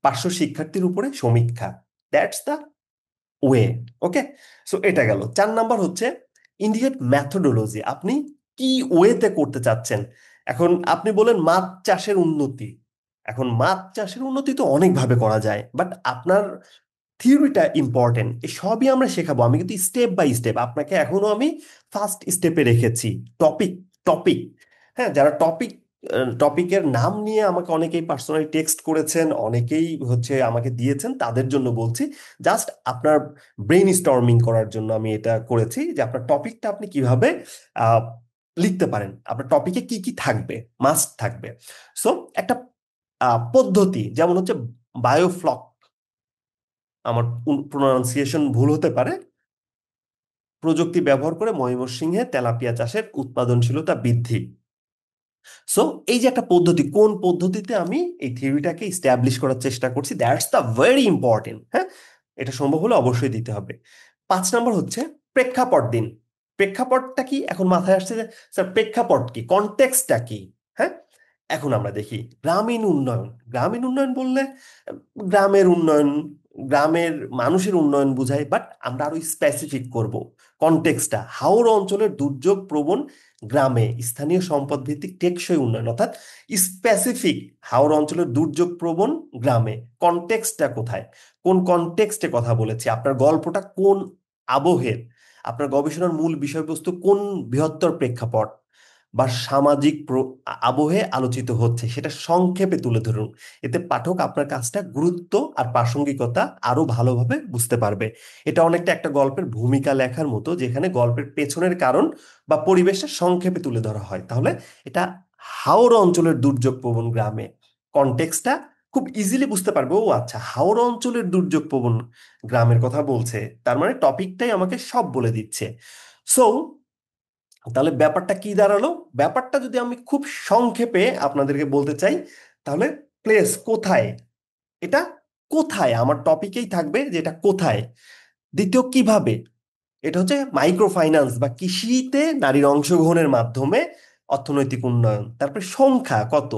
500 শিক্ষার্থীর উপরে সমীক্ষা, that's the way. Okay, so এটা গেল। 4 নাম্বার হচ্ছে ইন্ডিকেট ম্যাথোডোলজি, আপনি কি ওয়েতে করতে চাচ্ছেন। এখন আপনি বলেন মাছ চাষের উন্নতি। এখন মাছ চাষের উন্নতি তো অনেকভাবে করা যায়, বাট আপনার থিওরিটা ইম্পর্টেন্ট। এই সবই আমরা শেখাবো, আমি কিন্তু স্টেপ বাই স্টেপ আপনাকে এখনো আমি ফার্স্ট স্টেপে রেখেছি। Topic, topic. হ্যাঁ, যারা টপিকের নাম নিয়ে আমাকে অনেকেই পার্সোনালি টেক্সট করেছেন, অনেকেই হচ্ছে আমাকে দিয়েছেন, তাদের জন্য বলছি। জাস্ট আপনার ব্রেইন স্টর্মিং করার জন্য আমি এটা করেছি, যে আপনার টপিকটা আপনি কিভাবে আহ, লিখতে পারেন, আপনার টপিকে কি কি থাকবে, মাস্ট থাকবে। সো একটা পদ্ধতি, যেমন হচ্ছে বায়োফ্লক, আমার প্রোনাউন্সিয়েশন ভুল হতে পারে, প্রযুক্তি ব্যবহার করে ময়মনসিংহে তেলাপিয়া চাষের উৎপাদনশীলতা বৃদ্ধি। সো এই যে একটা পদ্ধতি, কোন পদ্ধতিতে আমি এই থিওরিটাকে ইস্টাবলিশ করার চেষ্টা করছি, দ্যাটস দ্য ভেরি ইম্পর্টেন্ট। হ্যাঁ, এটা সম্ভব হলে অবশ্যই দিতে হবে। 5 নাম্বার হচ্ছে প্রেক্ষাপট দিন। প্রেক্ষাপটটা কি এখন মাথায় আসছে যে স্যার প্রেক্ষাপট কি, কনটেক্সটটা কি। হ্যাঁ, এখন আমরা দেখি গ্রামীণ উন্নয়ন। গ্রামীণ উন্নয়ন বললে গ্রামের উন্নয়ন, গ্রামের মানুষের উন্নয়ন বোঝায়, বাট আমরা আরো স্পেসিফিক করব কনটেক্সটটা। হাওড় অঞ্চলের দুর্যোগ প্রবণ গ্রামে স্থানীয় সম্পদ ভিত্তিক টেকসই উন্নয়ন, অর্থাৎ স্পেসিফিক হাওড় অঞ্চলের দুর্যোগ প্রবণ গ্রামে কনটেক্সটটা কোথায়, কোন কনটেক্সটে কথা বলেছি, আপনার গল্পটা কোন আবহের, আপনার গবেষণার মূল বিষয়বস্তু কোন বৃহত্তর প্রেক্ষাপট। বা সামাজিক আবহে আলোচিত হচ্ছে সেটা সংক্ষেপে তুলে ধরুন। এতে পাঠক আপনার কাজটা গুরুত্ব আর প্রাসঙ্গিকতা আরো ভালোভাবে বুঝতে পারবে। এটা অনেকটা একটা গল্পের ভূমিকা লেখার মতো, যেখানে গল্পের পেছনের কারণ বা পরিবেশটা সংক্ষেপে তুলে ধরা হয়। তাহলে এটা হাওড় অঞ্চলের দুর্যোগ প্রবণ গ্রামে কনটেক্সটটা খুব ইজিলি বুঝতে পারবে। ও আচ্ছা, হাওড় অঞ্চলের দুর্যোগ প্রবণ গ্রামের কথা বলছে, তার মানে টপিকটাই আমাকে সব বলে দিচ্ছে। সো তাহলে ব্যাপারটা কি দাঁড়ালো? ব্যাপারটা যদি আমি খুব সংক্ষেপে আপনাদেরকে বলতে চাই, তাহলে প্লেস কোথায়, এটা কোথায় আমার টপিকেই থাকবে যে এটা কোথায়। দ্বিতীয় কিভাবে, এটা হচ্ছে মাইক্রো ফাইন্যান্স বা কৃষিতে নারীর অংশগ্রহণের মাধ্যমে অর্থনৈতিক উন্নয়ন। তারপরে সংখ্যা কত,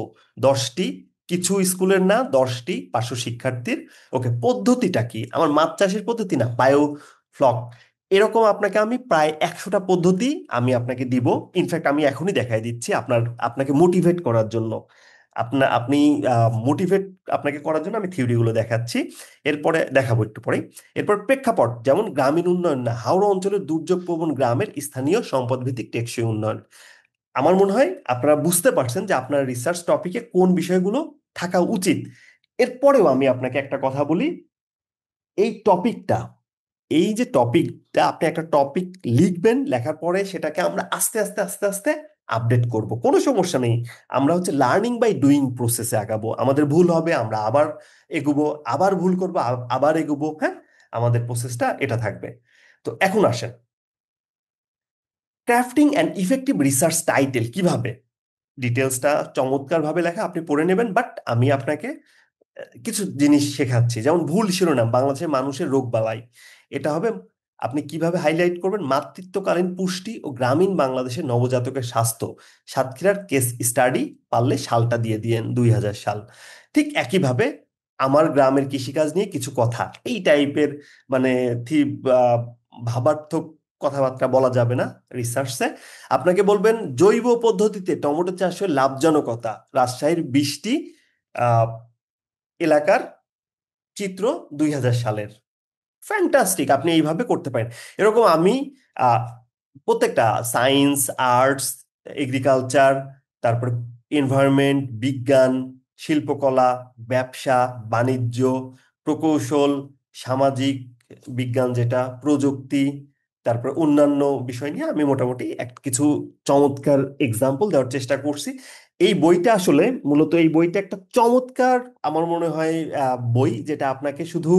10টি, কিছু স্কুলের না 10টি 500 শিক্ষার্থীর। ওকে, পদ্ধতিটা কি, আমার মাছ চাষের পদ্ধতি না, বায়ো ফ্লক। এরকম আপনাকে আমি প্রায় 100টা পদ্ধতি আমি আপনাকে দিব। ইনফ্যাক্ট আমি এখনই দেখাই দিচ্ছি আপনাকে মোটিভেট করার জন্য। আপনি মোটিভেট আপনাকে করার জন্য আমি থিওরিগুলো দেখাচ্ছি, এরপরে দেখাবো একটু পরে। এরপর প্রেক্ষাপট, যেমন গ্রামীণ উন্নয়ন না, হাওড়া অঞ্চলের দুর্যোগ প্রবণ গ্রামের স্থানীয় সম্পদ ভিত্তিক টেকসই উন্নয়ন। আমার মনে হয় আপনারা বুঝতে পারছেন যে আপনার রিসার্চ টপিকে কোন বিষয়গুলো থাকা উচিত। এরপরেও আমি আপনাকে একটা কথা বলি, এই টপিকটা, এই যে টপিকটা, আপনি একটা টপিক লিখবেন, লেখার পরে সেটাকে আমরা আস্তে আস্তে আস্তে আস্তে আপডেট করব, কোনো সমস্যা নেই। আমরা হচ্ছে লার্নিং বাই ডুইং প্রসেসে আগাবো। আমাদের ভুল হবে, আমরা আবার এগোবো, আবার ভুল করবো, আবার এগোবো। হ্যাঁ, আমাদের প্রসেসটা এটা থাকবে। তো এখন আসেন, crafting and effective research title কিভাবে। ডিটেলসটা চমৎকার ভাবে লেখা, আপনি পড়ে নেবেন, বাট আমি আপনাকে কিছু জিনিস শেখাচ্ছি। যেমন ভুল শিরোনাম, বাংলাদেশের মানুষের রোগবালাই, এটা হবে আপনি কিভাবে হাইলাইট করবেন, মাতৃত্বকালীন পুষ্টি ও গ্রামীণ বাংলাদেশের নবজাতকের স্বাস্থ্য, সাতক্ষীরার কেস স্টাডি, পারলে সালটা দিয়ে দিয়েন 2000 সাল। ঠিক একইভাবে আমার গ্রামের কৃষিকাজ নিয়ে কিছু কথা, এই টাইপের, মানে ভাবার্থক কথাবার্তা বলা যাবে না রিসার্চে। আপনাকে বলবেন জৈব পদ্ধতিতে টমেটো চাষের লাভজনকতা, রাজশাহীর 20টি এলাকার চিত্র 2000 সালের। ফ্যান্টাস্টিক, আপনি এইভাবে করতে পারেন। এরকম আমি আহ, প্রত্যেকটা সায়েন্স, আর্টস, এগ্রিকালচার, তারপরে এনভায়রনমেন্ট, বিজ্ঞান, শিল্পকলা, ব্যবসা, বাণিজ্য, প্রকৌশল, সামাজিক বিজ্ঞান যেটা, প্রযুক্তি, তারপর অন্যান্য বিষয় নিয়ে আমি মোটামুটি কিছু চমৎকার এক্সাম্পল দেওয়ার চেষ্টা করছি। এই বইটা আসলে মূলত, এই বইটা একটা চমৎকার, আমার মনে হয় বই, যেটা আপনাকে শুধু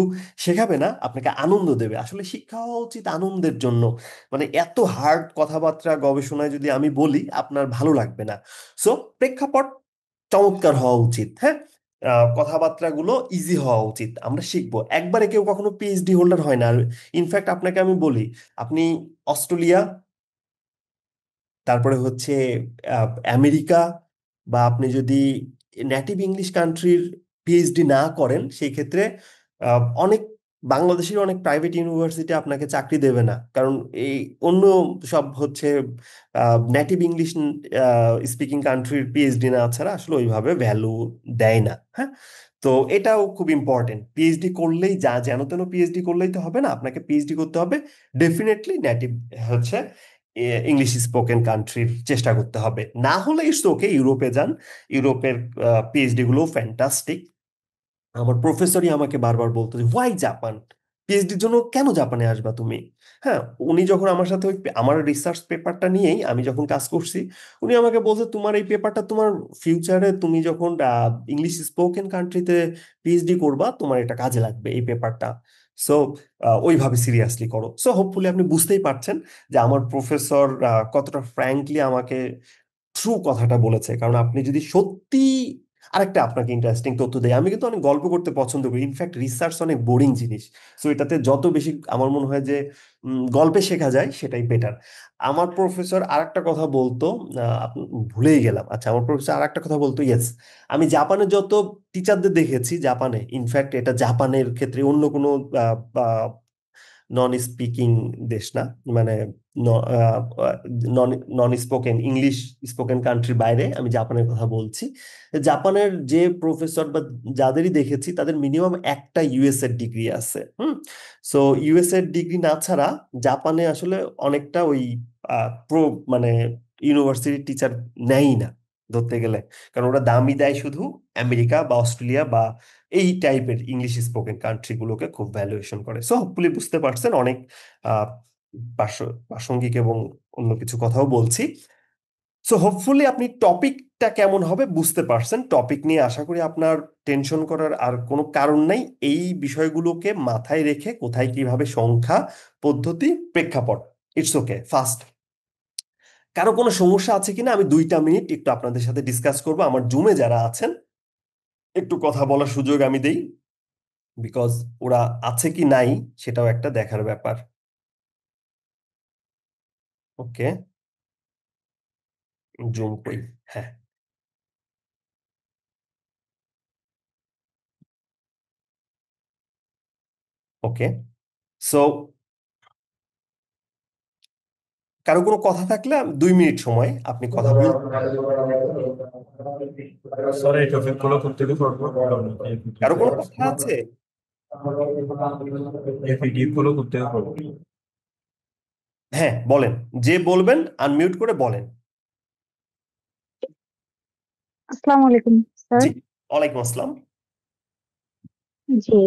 শেখাবে না, আপনাকে আনন্দ দেবে। আসলে শিক্ষা হওয়া উচিত আনন্দের জন্য। মানে এত হার্ড কথাবার্তা গবেষণায় যদি আমি বলি, আপনার ভালো লাগবে না। সো প্রেক্ষাপট চমৎকার হওয়া উচিত। হ্যাঁ, কথাবার্তাগুলো ইজি হওয়া উচিত, আমরা শিখবো। একবারে কেউ কখনো পিএইচডি হোল্ডার হয় না। ইনফ্যাক্ট আপনাকে আমি বলি, আপনি অস্ট্রেলিয়া, তারপরে হচ্ছে আমেরিকা, বা আপনি যদি নেটিভ ইংলিশ কান্ট্রির পিএইচডি না করেন, সেই ক্ষেত্রে অনেক বাংলাদেশের অনেক প্রাইভেট ইউনিভার্সিটি আপনাকে চাকরি দেবে না, কারণ এই অন্য সব হচ্ছে নেটিভ ইংলিশ স্পিকিং কান্ট্রির পিএইচডি না ছাড়া আসলে ওইভাবে ভ্যালু দেয় না। হ্যাঁ, তো এটাও খুব ইম্পর্টেন্ট। পিএইচডি করলেই যেন তেন পিএইচডি করলেই তো হবে না, আপনাকে পিএইচডি করতে হবে ডেফিনেটলি নেটিভ হচ্ছে ইংলিশ স্পোকেন কান্ট্রির চেষ্টা করতে হবে। না হলে ইটস ওকে, ইউরোপে যান, ইউরোপের পিএইচডি গুলো ফ্যান্টাস্টিক। আমার প্রফেসরই আমাকে বারবার বলতো যে হোয়াই জাপান, পিএইচডির জন্য কেন জাপানে আসবা তুমি। হ্যাঁ, উনি যখন আমার সাথে আমার রিসার্চ পেপারটা নিয়েই আমি যখন কাজ করছি, উনি আমাকে বলছে তোমার এই পেপারটা তোমার ফিউচারে, তুমি যখন ইংলিশ স্পোকেন কান্ট্রিতে পিএইচডি করবা, তোমার এটা কাজে লাগবে এই পেপারটা। সো ওইভাবে সিরিয়াসলি করো। সো হোপফুলি আপনি বুঝতেই পারছেন যে আমার প্রফেসর কতটা ফ্র্যাঙ্কলি আমাকে ট্রু কথাটা বলেছে। কারণ আপনি যদি সত্যি, আরেকটা আপনাকে ইন্টারেস্টিং তথ্য দেয়, আমি কিন্তু অনেক গল্প করতে পছন্দ করি। ইনফ্যাক্ট রিসার্চ অনেক বোরিং জিনিস। সো এটাতে যত বেশি আমার মনে হয় যে গল্পে শেখা যায়, সেটাই বেটার। আমার প্রফেসর আরেকটা কথা বলতো, ভুলেই গেলাম। আচ্ছা, আমার প্রফেসর আরেকটা কথা বলতো, ইয়েস, আমি জাপানে যত টিচারদের দেখেছি, জাপানে ইনফ্যাক্ট, এটা জাপানের ক্ষেত্রে অন্য কোনো নন স্পিকিং দেশ না, মানে নন নন স্পোকেন ইংলিশ স্পোকেন কান্ট্রির বাইরে আমি জাপানের কথা বলছি। জাপানের যে প্রফেসর বা যাদেরই দেখেছি, তাদের মিনিমাম একটা ইউএস এর ডিগ্রি আছে। সো ইউএস এর ডিগ্রি না ছাড়া জাপানে আসলে অনেকটা ওই প্রো, মানে ইউনিভার্সিটির টিচার নেয়ই না ধরতে গেলে, কারণ ওরা দামই দেয় শুধু আমেরিকা বা অস্ট্রেলিয়া বা এই টাইপের ইংলিশ স্পোকেন কান্ট্রি গুলোকে খুব ভ্যালুয়েশন করে। সো হোপফুলি বুঝতে পারছেন, অনেক আহ, প্রাসঙ্গিক এবং অন্য কিছু কথাও বলছি। সো হোপফুলি আপনি টপিকটা কেমন হবে বুঝতে পারছেন। টপিক নিয়ে আশা করি আপনার টেনশন করার আর কোনো কারণ নাই। এই বিষয়গুলোকে মাথায় রেখে কোথায় কিভাবে সংখ্যা, পদ্ধতি, প্রেক্ষাপট, ইটস ওকে ফার্স্ট। কারো কোনো সমস্যা আছে কিনা আমি 2টা মিনিট একটু আপনাদের সাথে ডিসকাস করব। আমার জুমে যারা আছেন একটু কথা বলার সুযোগ আমি দেই, বিকজ ওরা আছে কি নাই সেটাও একটা দেখার ব্যাপার। ওকে, জুম কই? হ্যাঁ, ওকে। সো কারো কোনো কথা থাকলে 2 মিনিট সময় আপনি কথা বল। Sorry, টপিকগুলো করতে পারবো কারো কোনো কথা আছে? এই পিডিএফ গুলো করতে পারবো। হ্যাঁ বলেন, যে বলবেন আনমিউট করে বলেন। আসসালামু আলাইকুম স্যার। জি, ওয়ালাইকুম আসসালাম। জি,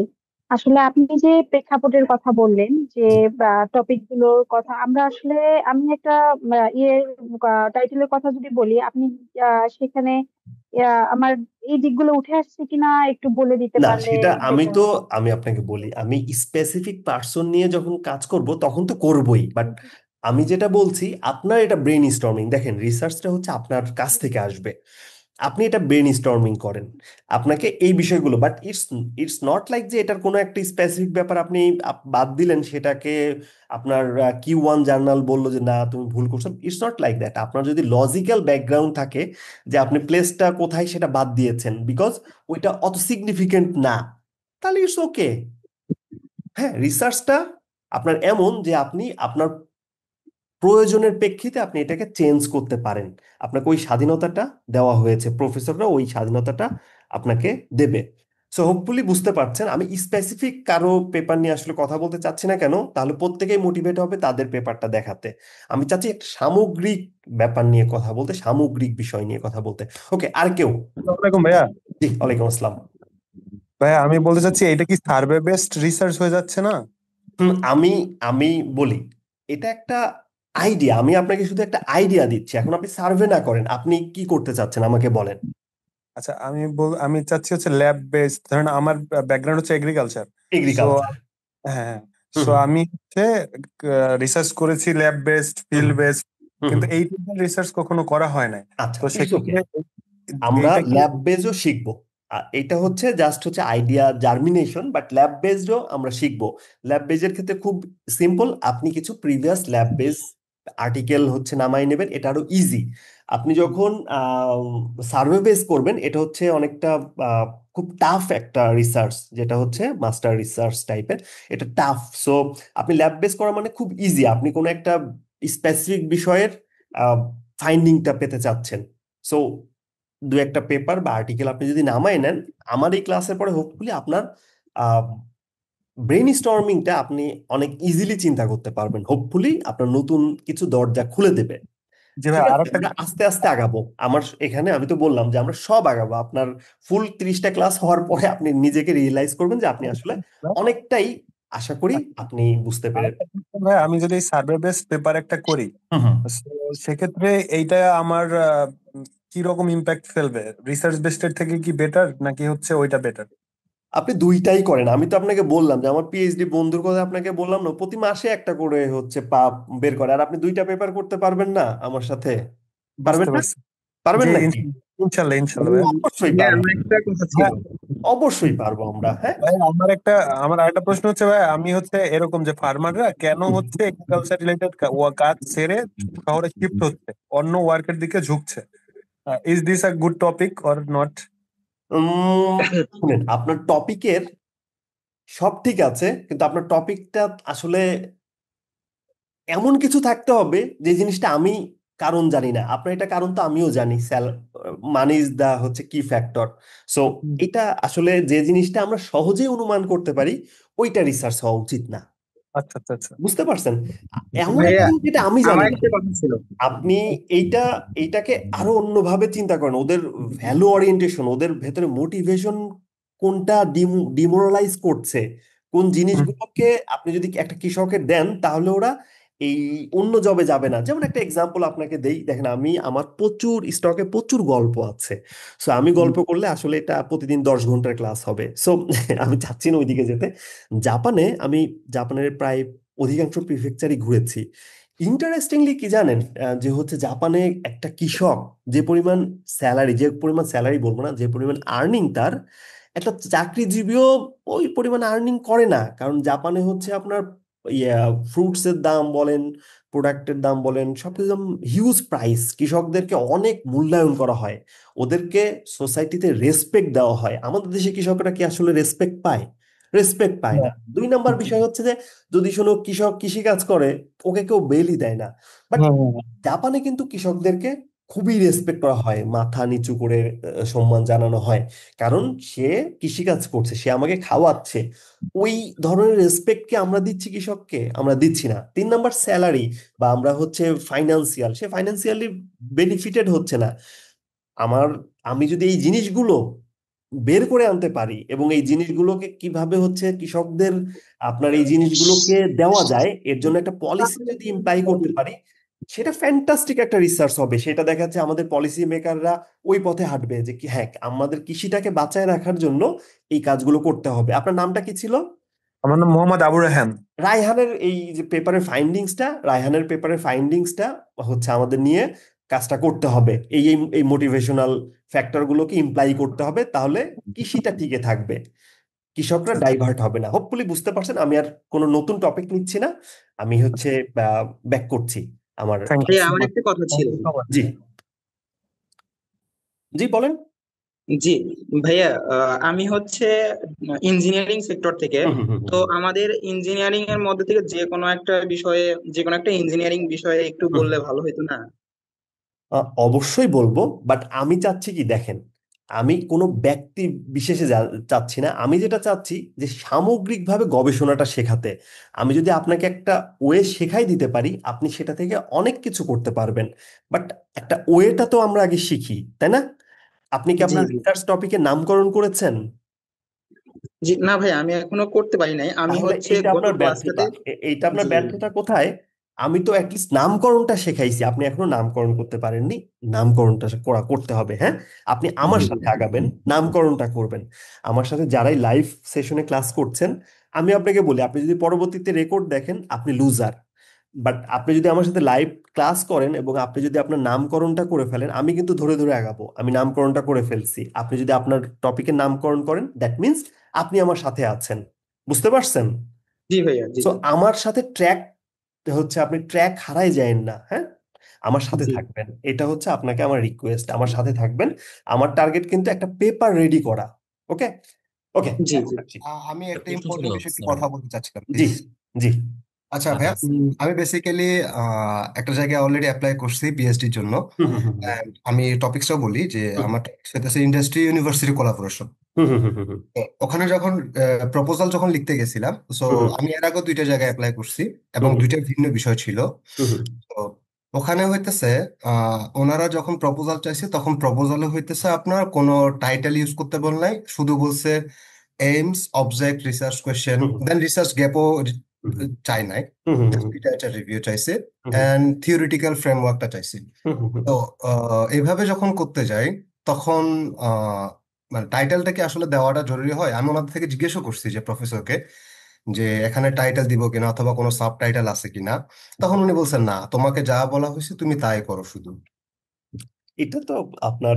আসলে আপনি যে প্রেক্ষাপটের কথা বললেন, যে জি, টপিক গুলোর কথা আমরা আসলে, আমি একটা ইয়ে টাইটেলের কথা যদি বলি, আপনি সেখানে আমার এই দিকগুলো উঠে আসছে কিনা একটু বলে দিতে না পারলে সেটা আমি বেটার তো, হয়। আমি আপনাকে বলি, আমি স্পেসিফিক পার্সন নিয়ে যখন কাজ করব তখন তো করবই, বাট আমি যেটা বলছি আপনার এটা ব্রেন স্টর্মিং। দেখেন রিসার্চটা হচ্ছে আপনার কাছ থেকে আসবে, আপনি এটা ব্রেন স্টর্মিং করেন। আপনাকে এই বিষয়গুলো, but it's it's not like যে এটার কোনো একটা স্পেসিফিক ব্যাপার আপনি বাদ দিলেন সেটাকে আপনার Q1 জার্নাল বললো যে না তুমি ভুল করছো। It's not like that. আপনার যদি লজিক্যাল ব্যাকগ্রাউন্ড থাকে যে আপনি প্লেসটা কোথায় সেটা বাদ দিয়েছেন বিকজ ওইটা অত সিগনিফিকেন্ট না, তাহলে ইটস ওকে। হ্যাঁ, রিসার্চটা আপনার এমন যে আপনি আপনার প্রয়োজনের প্রেক্ষিতে আপনি এটাকে চেঞ্জ করতে পারেন। আপনাকে ওই স্বাধীনতাটা দেওয়া হয়েছে, প্রফেসররা ওই স্বাধীনতাটা আপনাকে দেবে। সো হোপফুলি বুঝতে পারছেন আমি স্পেসিফিক কারো পেপার নিয়ে আসলে কথা বলতে চাচ্ছি না। কেন? তাহলে প্রত্যেকেই মোটিভেট হবে তাদের পেপারটা দেখাতে। আমি চাচ্ছি একটা সামগ্রিক ব্যাপার নিয়ে কথা বলতে, সামগ্রিক বিষয় নিয়ে কথা বলতে। ওকে, আর কেউ? আসসালামু আলাইকুম ভাইয়া। জি, ওয়ালাইকুম আসসালাম। ভাইয়া আমি বলতে চাচ্ছি এটা কি সার্ভে বেসড রিসার্চ হয়ে যাচ্ছে না? আমি আমি বলি এটা একটা আইডিয়া, আমি আপনাকে শুধু একটা আইডিয়া দিচ্ছি। এখন আপনি সার্ভে না করেন, আপনি কি করতে চাচ্ছেন আমাকে বলেন। আচ্ছা, আমি চাচ্ছি হচ্ছে ল্যাব বেসড, ধরেন আমার ব্যাকগ্রাউন্ড হচ্ছে এগ্রিকালচার। So agriculture. হ্যাঁ, হুম সো হুম আমি হচ্ছে রিসার্চ করেছি ল্যাব বেসড, হুম ফিল্ড বেসড, হুম হুম। কিন্তু এই টাইপের রিসার্চ কখনো করা হয় নাই। আচ্ছা, তো ইটস ওকে। সেক্ষেত্রে আমরা এইটা কি? ল্যাব বেসডও শিখবো। এটা হচ্ছে জাস্ট হচ্ছে আইডিয়া জার্মিনেশন, বাট ল্যাব বেসডও আমরা শিখবো। ল্যাব বেসের ক্ষেত্রে খুব সিম্পল, আপনি কিছু প্রিভিয়াস ল্যাব বেস আর্টিকেল হচ্ছে নামাই নেবেন, এটা আরো ইজি। আপনি যখন সার্ভে বেস করবেন এটা হচ্ছে অনেকটা আহ, খুব টাফ একটা রিসার্চ, যেটা হচ্ছে মাস্টার রিসার্চ টাইপের, এটা টাফ। সো আপনি ল্যাব বেস করা মানে খুব ইজি, আপনি কোনো একটা স্পেসিফিক বিষয়ের ফাইন্ডিংটা পেতে চাচ্ছেন। সো 2-একটা পেপার বা আর্টিকেল আপনি যদি নামায় নেন, আমার এই ক্লাসের পরে হোপফুলি আপনার ব্রেন স্টর্মিংটা আপনি অনেক ইজিলি চিন্তা করতে পারবেন। হোপফুলি আপনার নতুন কিছু দরজা খুলে দেবে। যে ভাই ঠিক আছে, আরেকটা আমরা আস্তে আস্তে আগাবো। আমার এখানে আমি তো বললাম যে আমরা সব আগাবো। আপনার ফুল 30টা ক্লাস হওয়ার পরে আপনি নিজেকে রিয়েলাইজ করবেন যে আপনি আসলে অনেকটাই, আশা করি আপনি বুঝতে পেরে। আরেকটা question ভাই, আমি যদি সার্ভে বেস পেপার একটা করি, হুম হুম। so সেক্ষেত্রে এইটা আমার কি রকম ইম্প্যাক্ট ফেলবে? রিসার্চ বেসড থেকে কি বেটার নাকি হচ্ছে ওইটা বেটার? আপনি দুইটাই করেন। আমি তো আপনাকে বললাম যে আমার পিএইচডি বন্ধুর কথা আপনাকে বললাম না, প্রতি মাসে একটা করে হচ্ছে বের করে। আর আপনি 2টা পেপার করতে পারবেন না আমার সাথে? পারবেন বুঝতে না? পারছি। পারবেন যে নাকি? ইনশাল্লাহ ইনশাল্লাহ ভাই। অবশ্যই ভাইয়া, পারবো। আমার একটা কথা ছিল। ভাই অবশ্যই পারবো আমরা, হ্যাঁ। ভাই, আমার আরেকটা প্রশ্ন হচ্ছে ভাই, আমি হচ্ছে এরকম যে ফার্মাররা কেন হচ্ছে এগ্রিকালচার রিলেটেড কাজ ছেড়ে শহরে শিফট হচ্ছে, অন্য ওয়ার্কের দিকে ঝুঁকছে? Is this a good topic or not? শুনেন, আপনার টপিকের সব ঠিক আছে, কিন্তু আপনার টপিকটা আসলে এমন কিছু থাকতে হবে যে জিনিসটা আমি কারণ জানি না, আপনার এটা কারণ তো আমিও জানি। মানি ইজ দা হচ্ছে কি ফ্যাক্টর। সো এটা আসলে যে জিনিসটা আমরা সহজেই অনুমান করতে পারি ওইটা রিসার্চ হওয়া উচিত না। আচ্ছা আচ্ছা আচ্ছা। বুঝতে পারছেন? এমন একটা ভাইয়া, জিনিস যেটা আমি আমার জানি না। একটা কথা ছিল। আপনি এইটা এইটাকে আরো অন্যভাবে চিন্তা করেন, ওদের ভ্যালু ওরিয়েন্টেশন, ওদের ভেতরে মোটিভেশন কোনটা ডিমোরালাইজ করছে, কোন হুম, জিনিসগুলোকে আপনি যদি একটা কৃষকের দেন তাহলে ওরা এই অন্য জবে যাবে না। যেমন একটা এক্সাম্পল আপনাকে দেই, দেখেন আমি আমার প্রচুর স্টকে প্রচুর গল্প আছে। সো আমি গল্প করলে আসলে এটা প্রতিদিন 10 ঘন্টার ক্লাস হবে। সো আমি চাচ্ছি না ওইদিকে যেতে। জাপানের প্রায় অধিকাংশ প্রিফেকচারই ঘুরেছি। ইন্টারেস্টিংলি কি জানেন, যে হচ্ছে জাপানে একটা কৃষক যে পরিমাণ স্যালারি বলবো না, যে পরিমাণ আর্নিং তার, একটা চাকরিজীবীও ওই পরিমাণ আর্নিং করে না। কারণ জাপানে হচ্ছে আপনার ফ্রুটস এর দাম বলেন, প্রোডাক্টের দাম বলেন, সবকিছু হিউজ প্রাইস, কৃষকদেরকে অনেক মূল্যায়ন করা হয়, ওদেরকে সোসাইটিতে রেসপেক্ট দেওয়া হয়। আমাদের দেশে কৃষকরা কি আসলে রেসপেক্ট পায়? রেসপেক্ট পায় না। না। 2 নাম্বার বিষয় হচ্ছে যে যদি কোনো কৃষক কৃষিকাজ করে, ওকে কেউ বেলই দেয় না। বাট হুম হুম জাপানে কিন্তু কৃষকদেরকে খুবই রেসপেক্ট করা হয়, মাথা নিচু করে সম্মান জানানো হয়। কারণ সে কৃষিকাজ করছে, সে আমাকে খাওয়াচ্ছে। ওই ধরনের রেসপেক্ট কি আমরা দিচ্ছি কৃষককে? আমরা দিচ্ছি না। 3 নাম্বার স্যালারি, বা আমরা হচ্ছে ফাইন্যান্সিয়াল, সে ফাইন্যান্সিয়ালি বেনিফিটেড হচ্ছে না। আমার আমি যদি এই জিনিসগুলো বের করে আনতে পারি এবং এই জিনিসগুলোকে কিভাবে হচ্ছে কৃষকদের আপনার এই জিনিসগুলোকে দেওয়া যায়, এর জন্য একটা পলিসি যদি ইমপ্লাই করতে পারি, সেটা ফ্যান্টাস্টিক একটা রিসার্চ হবে। সেটা দেখা যাচ্ছে আমাদের পলিসি মেকাররা ওই পথে হাঁটবে যে কি হ্যাঁ, আমাদের কৃষিটাকে বাঁচায় রাখার জন্য এই কাজগুলো করতে হবে। আপনার নামটা কি ছিল? আমার নাম মোহাম্মদ আবু রায়হান। রায়হানের পেপারের ফাইন্ডিংসটা হচ্ছে আমাদের নিয়ে কাজটা করতে হবে। এই মোটিভেশনাল ফ্যাক্টর গুলোকে ইমপ্লাই করতে হবে, তাহলে কৃষিটা টিকে থাকবে, কৃষকরা ডাইভার্ট হবে না। হোপফুলি বুঝতে পারছেন। আমি আর কোনো নতুন টপিক নিচ্ছি না, আমি হচ্ছে ব্যাক করছি আমার থ্যাংক ইউ ভাইয়া, সো আমার মাচ। একটা কথা থ্যাংক ছিল। You so much. জি, জি বলেন। জি ভাইয়া, আমি হচ্ছে ইঞ্জিনিয়ারিং সেক্টর থেকে। হুম, হুম, হুম, তো হুম, আমাদের ইঞ্জিনিয়ারিং এর মধ্যে থেকে যে কোনো একটা ইঞ্জিনিয়ারিং বিষয়ে একটু হুম। বললে ভালো হতো না? অবশ্যই বলবো, বাট আমি চাচ্ছি কি দেখেন, আমি কোনো ব্যক্তি বিশেষে চাচ্ছি না। আমি যেটা চাচ্ছি যে সামগ্রিকভাবে গবেষণাটা শেখাতে। আমি যদি আপনাকে একটা ওয়ে শেখাই দিতে পারি, আপনি সেটা থেকে অনেক কিছু করতে পারবেন। বাট একটা ওয়েটা তো আমরা আগে শিখি, তাই না? আপনি কি জি আপনার জি। রিসার্চ টপিকের নামকরণ করেছেন? জি না ভাই, আমি এখনো করতে পারি নাই। আমি তাহলে হচ্ছে এইটা গত আপনার ব্যর্থতা। ক্লাসটাতে। এইটা আপনার জি ব্যর্থতা কোথায়? আমি তো অ্যাটলিস্ট নামকরণটা শেখাইছি, আপনি এখনো নামকরণ করতে পারেননি। নামকরণটা করতে হবে, হ্যাঁ। আপনি আমার জি। সাথে আগাবেন, নামকরণটা করবেন। আমার সাথে যারাই লাইভ সেশনে ক্লাস করছেন, আমি আপনাকে বলি, আপনি যদি পরবর্তীতে রেকর্ড দেখেন আপনি লুজার। বাট আপনি যদি আমার সাথে লাইভ ক্লাস করেন এবং আপনি যদি আপনার নামকরণটা করে ফেলেন, আমি কিন্তু ধরে ধরে আগাবো। আমি নামকরণটা করে ফেলছি, আপনি যদি আপনার টপিকের নামকরণ করেন, দ্যাট মিন্স আপনি আমার সাথে আছেন। বুঝতে পারছেন? জি ভাইয়া। জি সো আমার সাথে ট্র্যাক হচ্ছে, আপনি ট্র্যাক হারাই যায়েন না, হ্যাঁ। আমার সাথে জি। থাকবেন, এটা হচ্ছে আপনাকে আমার রিকোয়েস্ট, আমার সাথে থাকবেন। আমার টার্গেট কিন্তু একটা পেপার রেডি করা। ওকে, ওকে, জি জি। এখন রাখছি। আমি একটা একটা প্রশ্ন ছিল ইম্পর্টেন্ট বিষয়ে একটু স্যার। কথা বলতে চাচ্ছিলাম, জি, প্লিজ। জি। আচ্ছা ভাইয়া, আমি বেসিক্যালি একটা জায়গায় অলরেডি অ্যাপ্লাই করছি পিএইচডির জন্য। হুম, হুম, হুম, And আমি টপিকসটাও বলি যে হুম, আমার টপিকস হইতেছে ইন্ডাস্ট্রি ইউনিভার্সিটি কোলাবোরেশন। হুম, হুম, হুম, হুম, হুম, ওখানে যখন প্রপোজাল লিখতে গেছিলাম, সো হুম, আমি এর আগে 2টা জায়গায় অ্যাপ্লাই করছি এবং হুম, 2টা ভিন্ন বিষয় ছিল। হুম, হুম, তো ওখানে হইতেছে ওনারা যখন প্রপোজাল চাইছে তখন প্রপোজালে হইতেছে আপনার কোনো টাইটেল ইউজ করতে বল নাই, শুধু বলছে এইমস, অবজেক্ট, রিসার্চ কোয়েশ্চেন, হুম, দেন রিসার্চ গ্যাপও হুম, চাই নাই। হুম, হুম, জাস্ট হুম, দুইটা একটা রিভিউ চাইছে হুম, এন্ড থিওরিটিক্যাল ফ্রেমওয়ার্কটা চাইছে। হুম, হুম, হুম, তো এইভাবে যখন করতে যাই তখন মানে টাইটেলটা কি আসলে দেওয়াটা জরুরি হয়? আমি ওনাদের থেকে জিজ্ঞেসও করছি যে প্রফেসরকে যে এখানে টাইটেল দিব কিনা অথবা কোনো সাব টাইটেল আছে কিনা। তখন উনি বলছেন না, তোমাকে যা বলা হয়েছে তুমি তাই করো শুধু। এটা তো আপনার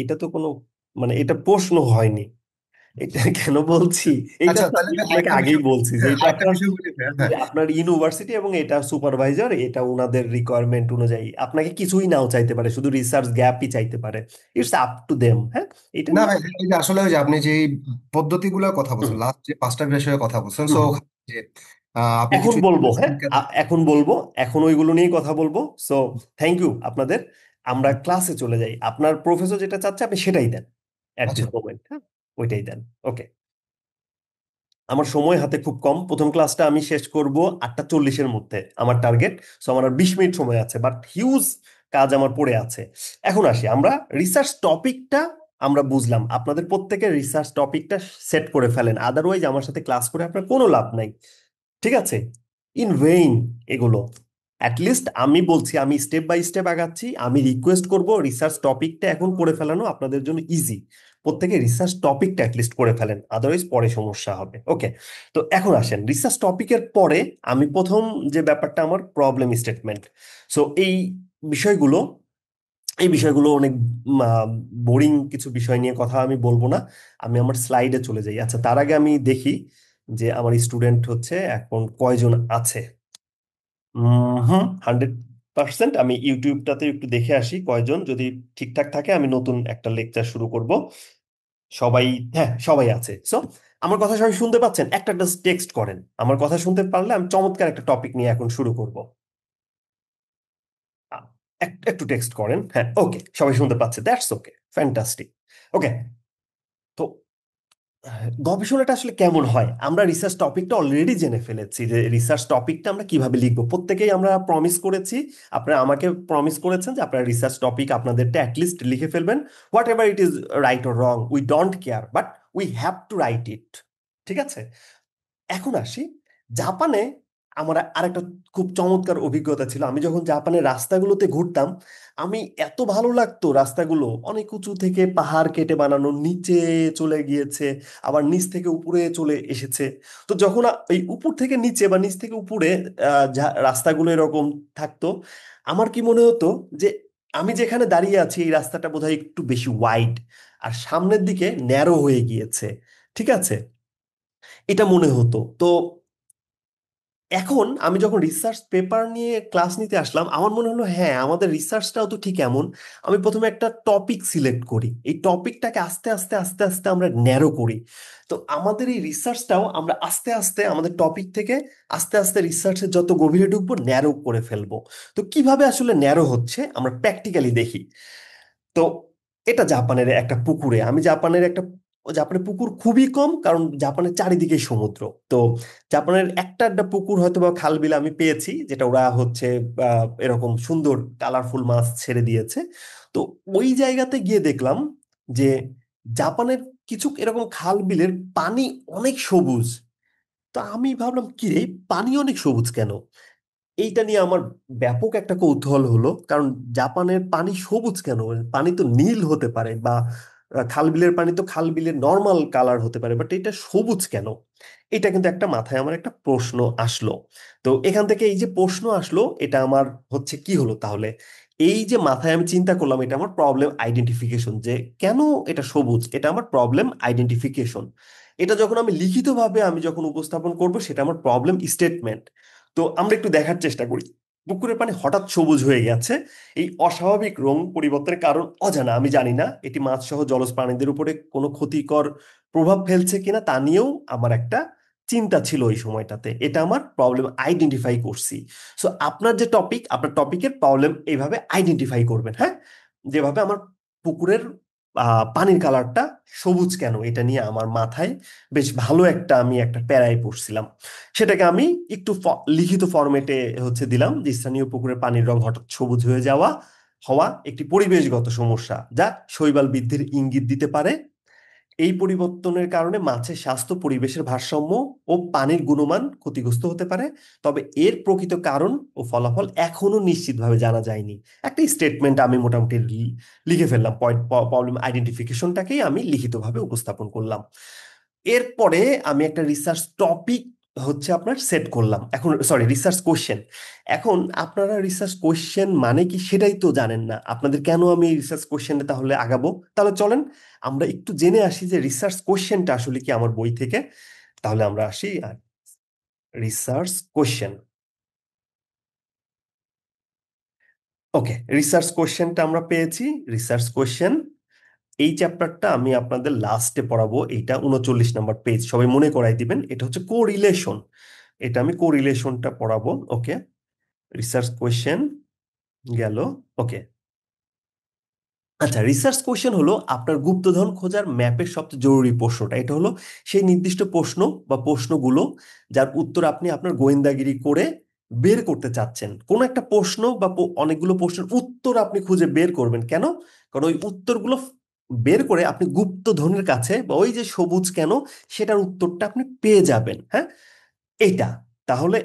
এটা তো কোনো এটা প্রশ্ন হয়নি। এটা কেন বলছি, এটা আচ্ছা, তো তাহলে আমি আমি আপনাকে আরেকটা আগেই বিষয়, বলছি যে হ্যাঁ এটা আরেকটা আপনার বিষয় বলি ভাইয়া, হ্যাঁ। আপনার ইউনিভার্সিটি এবং এটা সুপারভাইজার, এটা ওনাদের রিকোয়ারমেন্ট অনুযায়ী আপনাকে কিছুই নাও চাইতে পারে, শুধু রিসার্চ গ্যাপই চাইতে পারে। ইটস আপ টু দেম, হ্যাঁ। এটা না নিয়ে ভাই, এই যে আসলে ওই যে আপনি যে পদ্ধতিগুলোর কথা হুম, বলছেন, লাস্ট যে 5টা বিষয়ের কথা বলছেন, সো হুম। যে আপনি এখন কিছু বলবো, হ্যাঁ, এখন বলবো, এখন ওইগুলো নিয়েই কথা বলবো। সো থ্যাংক ইউ আপনাদের। আমরা ক্লাসে চলে যাই। আপনার প্রফেসর যেটা চাচ্ছে আপনি সেটাই দেন, অ্যাট আচ্ছা। দিস মোমেন্ট, হ্যাঁ, ওইটাই দেন। ওকে। আমার সময় হাতে খুব কম, প্রথম ক্লাসটা আমি শেষ করব 8:40-এর মধ্যে আমার টার্গেট। সো আমার আর 20 মিনিট সময় আছে, বাট হিউজ কাজ আমার পড়ে আছে। এখন আসি, আমরা রিসার্চ টপিকটা আমরা বুঝলাম, আপনাদের প্রত্যেকের রিসার্চ টপিকটা সেট করে ফেলেন, আদারওয়াইজ আমার সাথে ক্লাস করে আপনার কোনো লাভ নাই। ঠিক আছে, ইন ভেইন এগুলো। অ্যাটলিস্ট আমি বলছি, আমি স্টেপ বাই স্টেপ আগাচ্ছি, আমি রিকোয়েস্ট করব রিসার্চ টপিকটা এখন করে ফেলানো আপনাদের জন্য ইজি। প্রত্যেকে রিসার্চ টপিকটা অ্যাটলিস্ট করে ফেলেন, আদারওয়াইজ পরে সমস্যা হবে। ওকে, তো এখন আসেন রিসার্চ টপিকের পরে আমি প্রথম যে ব্যাপারটা আমার প্রবলেম স্টেটমেন্ট। সো বিষয়গুলো এই বিষয়গুলো অনেক বোরিং কিছু বিষয় নিয়ে কথা আমি বলবো না, আমি আমার স্লাইডে চলে যাই। আচ্ছা, তার আগে আমি দেখি যে আমার স্টুডেন্ট হচ্ছে এখন কয়জন আছে। হুম, 100%। আমি ইউটিউবটাতে একটু দেখে আসি কয়জন, যদি ঠিকঠাক থাকে আমি নতুন একটা লেকচার শুরু করব। সবাই, হ্যাঁ সবাই আছে। সো আমার কথা সবাই শুনতে পাচ্ছেন? একটা টেক্সট করেন, আমার কথা শুনতে পারলে আমি চমৎকার একটা টপিক নিয়ে এখন শুরু করব। আ, একটু টেক্সট করেন, হ্যাঁ ওকে, সবাই শুনতে পাচ্ছে, দ্যাটস ওকে, ফ্যান্টাস্টিক। ওকে, তো গবেষণাটা আসলে কেমন হয়, আমরা রিসার্চ টপিকটা অলরেডি জেনে ফেলেছি যে রিসার্চ টপিকটা আমরা কিভাবে লিখবো। প্রত্যেকেই আমরা প্রমিস করেছি, আপনারা আমাকে প্রমিস করেছেন যে আপনারা রিসার্চ টপিক আপনাদেরটা অ্যাটলিস্ট লিখে ফেলবেন। Whatever it is, right or wrong, we don't care, but we have to write it. ঠিক আছে, এখন আসি জাপানে। আমার আরেকটা খুব চমৎকার অভিজ্ঞতা ছিল, আমি যখন জাপানের রাস্তাগুলোতে ঘুরতাম, আমি এত ভালো লাগতো, রাস্তাগুলো অনেক উঁচু থেকে পাহাড় কেটে বানানো, নিচে চলে গিয়েছে, আবার নিচ থেকে উপরে চলে এসেছে। তো যখন এই উপর থেকে নিচে বা নিচ থেকে উপরে রাস্তাগুলো এরকম থাকতো, আমার কি মনে হতো যে আমি যেখানে দাঁড়িয়ে আছি এই রাস্তাটা বোধহয় একটু বেশি ওয়াইড, আর সামনের দিকে ন্যারো হয়ে গিয়েছে। ঠিক আছে, এটা মনে হতো। তো এখন আমি যখন রিসার্চ পেপার নিয়ে ক্লাস নিতে আসলাম, আমার মনে হলো হ্যাঁ আমাদের রিসার্চটাও তো ঠিক এমন। আমি প্রথমে একটা টপিক সিলেক্ট করি, এই টপিকটাকে আস্তে আস্তে আস্তে আস্তে আমরা ন্যারো করি। তো আমাদের এই রিসার্চটাও আমরা আস্তে আস্তে আমাদের টপিক থেকে আস্তে আস্তে রিসার্চের যত গভীরে ঢুকবো ন্যারো করে ফেলবো। তো কিভাবে আসলে ন্যারো হচ্ছে আমরা প্র্যাকটিক্যালি দেখি। তো এটা জাপানের একটা পুকুরে, আমি জাপানের পুকুর খুবই কম, কারণ জাপানের চারিদিকে সমুদ্র। তো জাপানের একটা একটা পুকুর হয়তো বা খাল বিল আমি পেয়েছি, যেটা ওরা হচ্ছে এরকম সুন্দর কালারফুল মাছ ছেড়ে দিয়েছে। তো ওই জায়গাতে গিয়ে দেখলাম যে জাপানের কিছু এরকম খাল বিলের পানি অনেক সবুজ। তো আমি ভাবলাম কি রে, পানি অনেক সবুজ কেন? এইটা নিয়ে আমার ব্যাপক একটা কৌতূহল হলো, কারণ জাপানের পানি সবুজ কেন? পানি তো নীল হতে পারে, বা খাল বিলের পানি তো খাল বিলের নর্মাল কালার হতে পারে, বাট এটা সবুজ কেন? এটা কিন্তু একটা মাথায় আমার একটা প্রশ্ন আসলো। তো এখান থেকে এই যে প্রশ্ন আসলো, এটা আমার হচ্ছে কি হলো তাহলে, এই যে মাথায় আমি চিন্তা করলাম, এটা আমার প্রবলেম আইডেন্টিফিকেশন, যে কেন এটা সবুজ, এটা আমার প্রবলেম আইডেন্টিফিকেশন। এটা যখন আমি লিখিতভাবে আমি যখন উপস্থাপন করব, সেটা আমার প্রবলেম স্টেটমেন্ট। তো আমরা একটু দেখার চেষ্টা করি, পুকুরের পানি হঠাৎ সবুজ হয়ে গেছে। এই অস্বাভাবিক রং পরিবর্তনের কারণ অজানা, আমি জানি না এটি মাছ সহ জলজ প্রাণীদের উপরে কোনো ক্ষতিকর প্রভাব ফেলছে কিনা, তা নিয়েও আমার একটা চিন্তা ছিল ওই সময়টাতে। এটা আমার প্রবলেম আইডেন্টিফাই করছি। সো আপনার যে টপিক, আপনার টপিকের প্রবলেম এইভাবে আইডেন্টিফাই করবেন, হ্যাঁ। যেভাবে আমার পুকুরের পানির কালারটা সবুজ কেন, এটা নিয়ে আমার মাথায় বেশ ভালো একটা, আমি একটা প্যারায় পড়ছিলাম। সেটাকে আমি একটু লিখিত ফরম্যাটে হচ্ছে দিলাম, যে স্থানীয় পুকুরের পানির রং হঠাৎ সবুজ হয়ে হওয়া একটি পরিবেশগত সমস্যা, যা শৈবাল বৃদ্ধির ইঙ্গিত দিতে পারে। এই পরিবর্তনের কারণে মাছের স্বাস্থ্য, পরিবেশের ভারসাম্য ও পানির গুণমান ক্ষতিগ্রস্ত হতে পারে। তবে এর প্রকৃত কারণ ও ফলাফল এখনো নিশ্চিতভাবে জানা যায়নি। একটা স্টেটমেন্ট আমি মোটামুটি লিখে ফেললাম, প্রবলেম আইডেন্টিফিকেশনটাকেই আমি লিখিতভাবে উপস্থাপন করলাম। এরপরে আমি একটা রিসার্চ টপিক হচ্ছে আপনার সেট করলাম, এখন সরি রিসার্চ কোশ্চেন। এখন আপনারা রিসার্চ কোশ্চেন মানে কি সেটাই তো জানেন না, আপনাদের কেন আমি রিসার্চ কোশ্চেনে তাহলে আগাবো? তাহলে চলেন আমরা একটু জেনে আসি যে রিসার্চ কোশ্চেনটা আসলে কি আমার বই থেকে। তাহলে আমরা আসি রিসার্চ কোশ্চেন। ওকে, রিসার্চ কোশ্চেনটা আমরা পেয়েছি। রিসার্চ কোশ্চেন এই চ্যাপ্টারটা আমি আপনাদের লাস্টে পড়াবো, এইটা 39 নম্বর পেজ, সবাই মনে করাই দিবেন। এটা হচ্ছে কোরিলেশন, এটা আমি কোরিলেশনটা পড়াবো। ওকে, রিসার্চ কোশ্চেন গেল। ওকে, আচ্ছা, রিসার্চ কোশ্চেন হলো আপনার গুপ্তধন খোঁজার ম্যাপের সবচেয়ে জরুরি প্রশ্নটা। এটা হলো সেই নির্দিষ্ট প্রশ্ন বা প্রশ্নগুলো যার উত্তর আপনি আপনার গোয়েন্দাগিরি করে বের করতে চাচ্ছেন। কোন একটা প্রশ্ন বা অনেকগুলো প্রশ্নের উত্তর আপনি খুঁজে বের করবেন কেন? কারণ ওই উত্তরগুলো বের করে আপনি গুপ্তধনের কাছে বা ওই যে সবুজ কেন সেটার উত্তরটা আপনি পেয়ে যাবেন। হ্যাঁ, এইটা তাহলে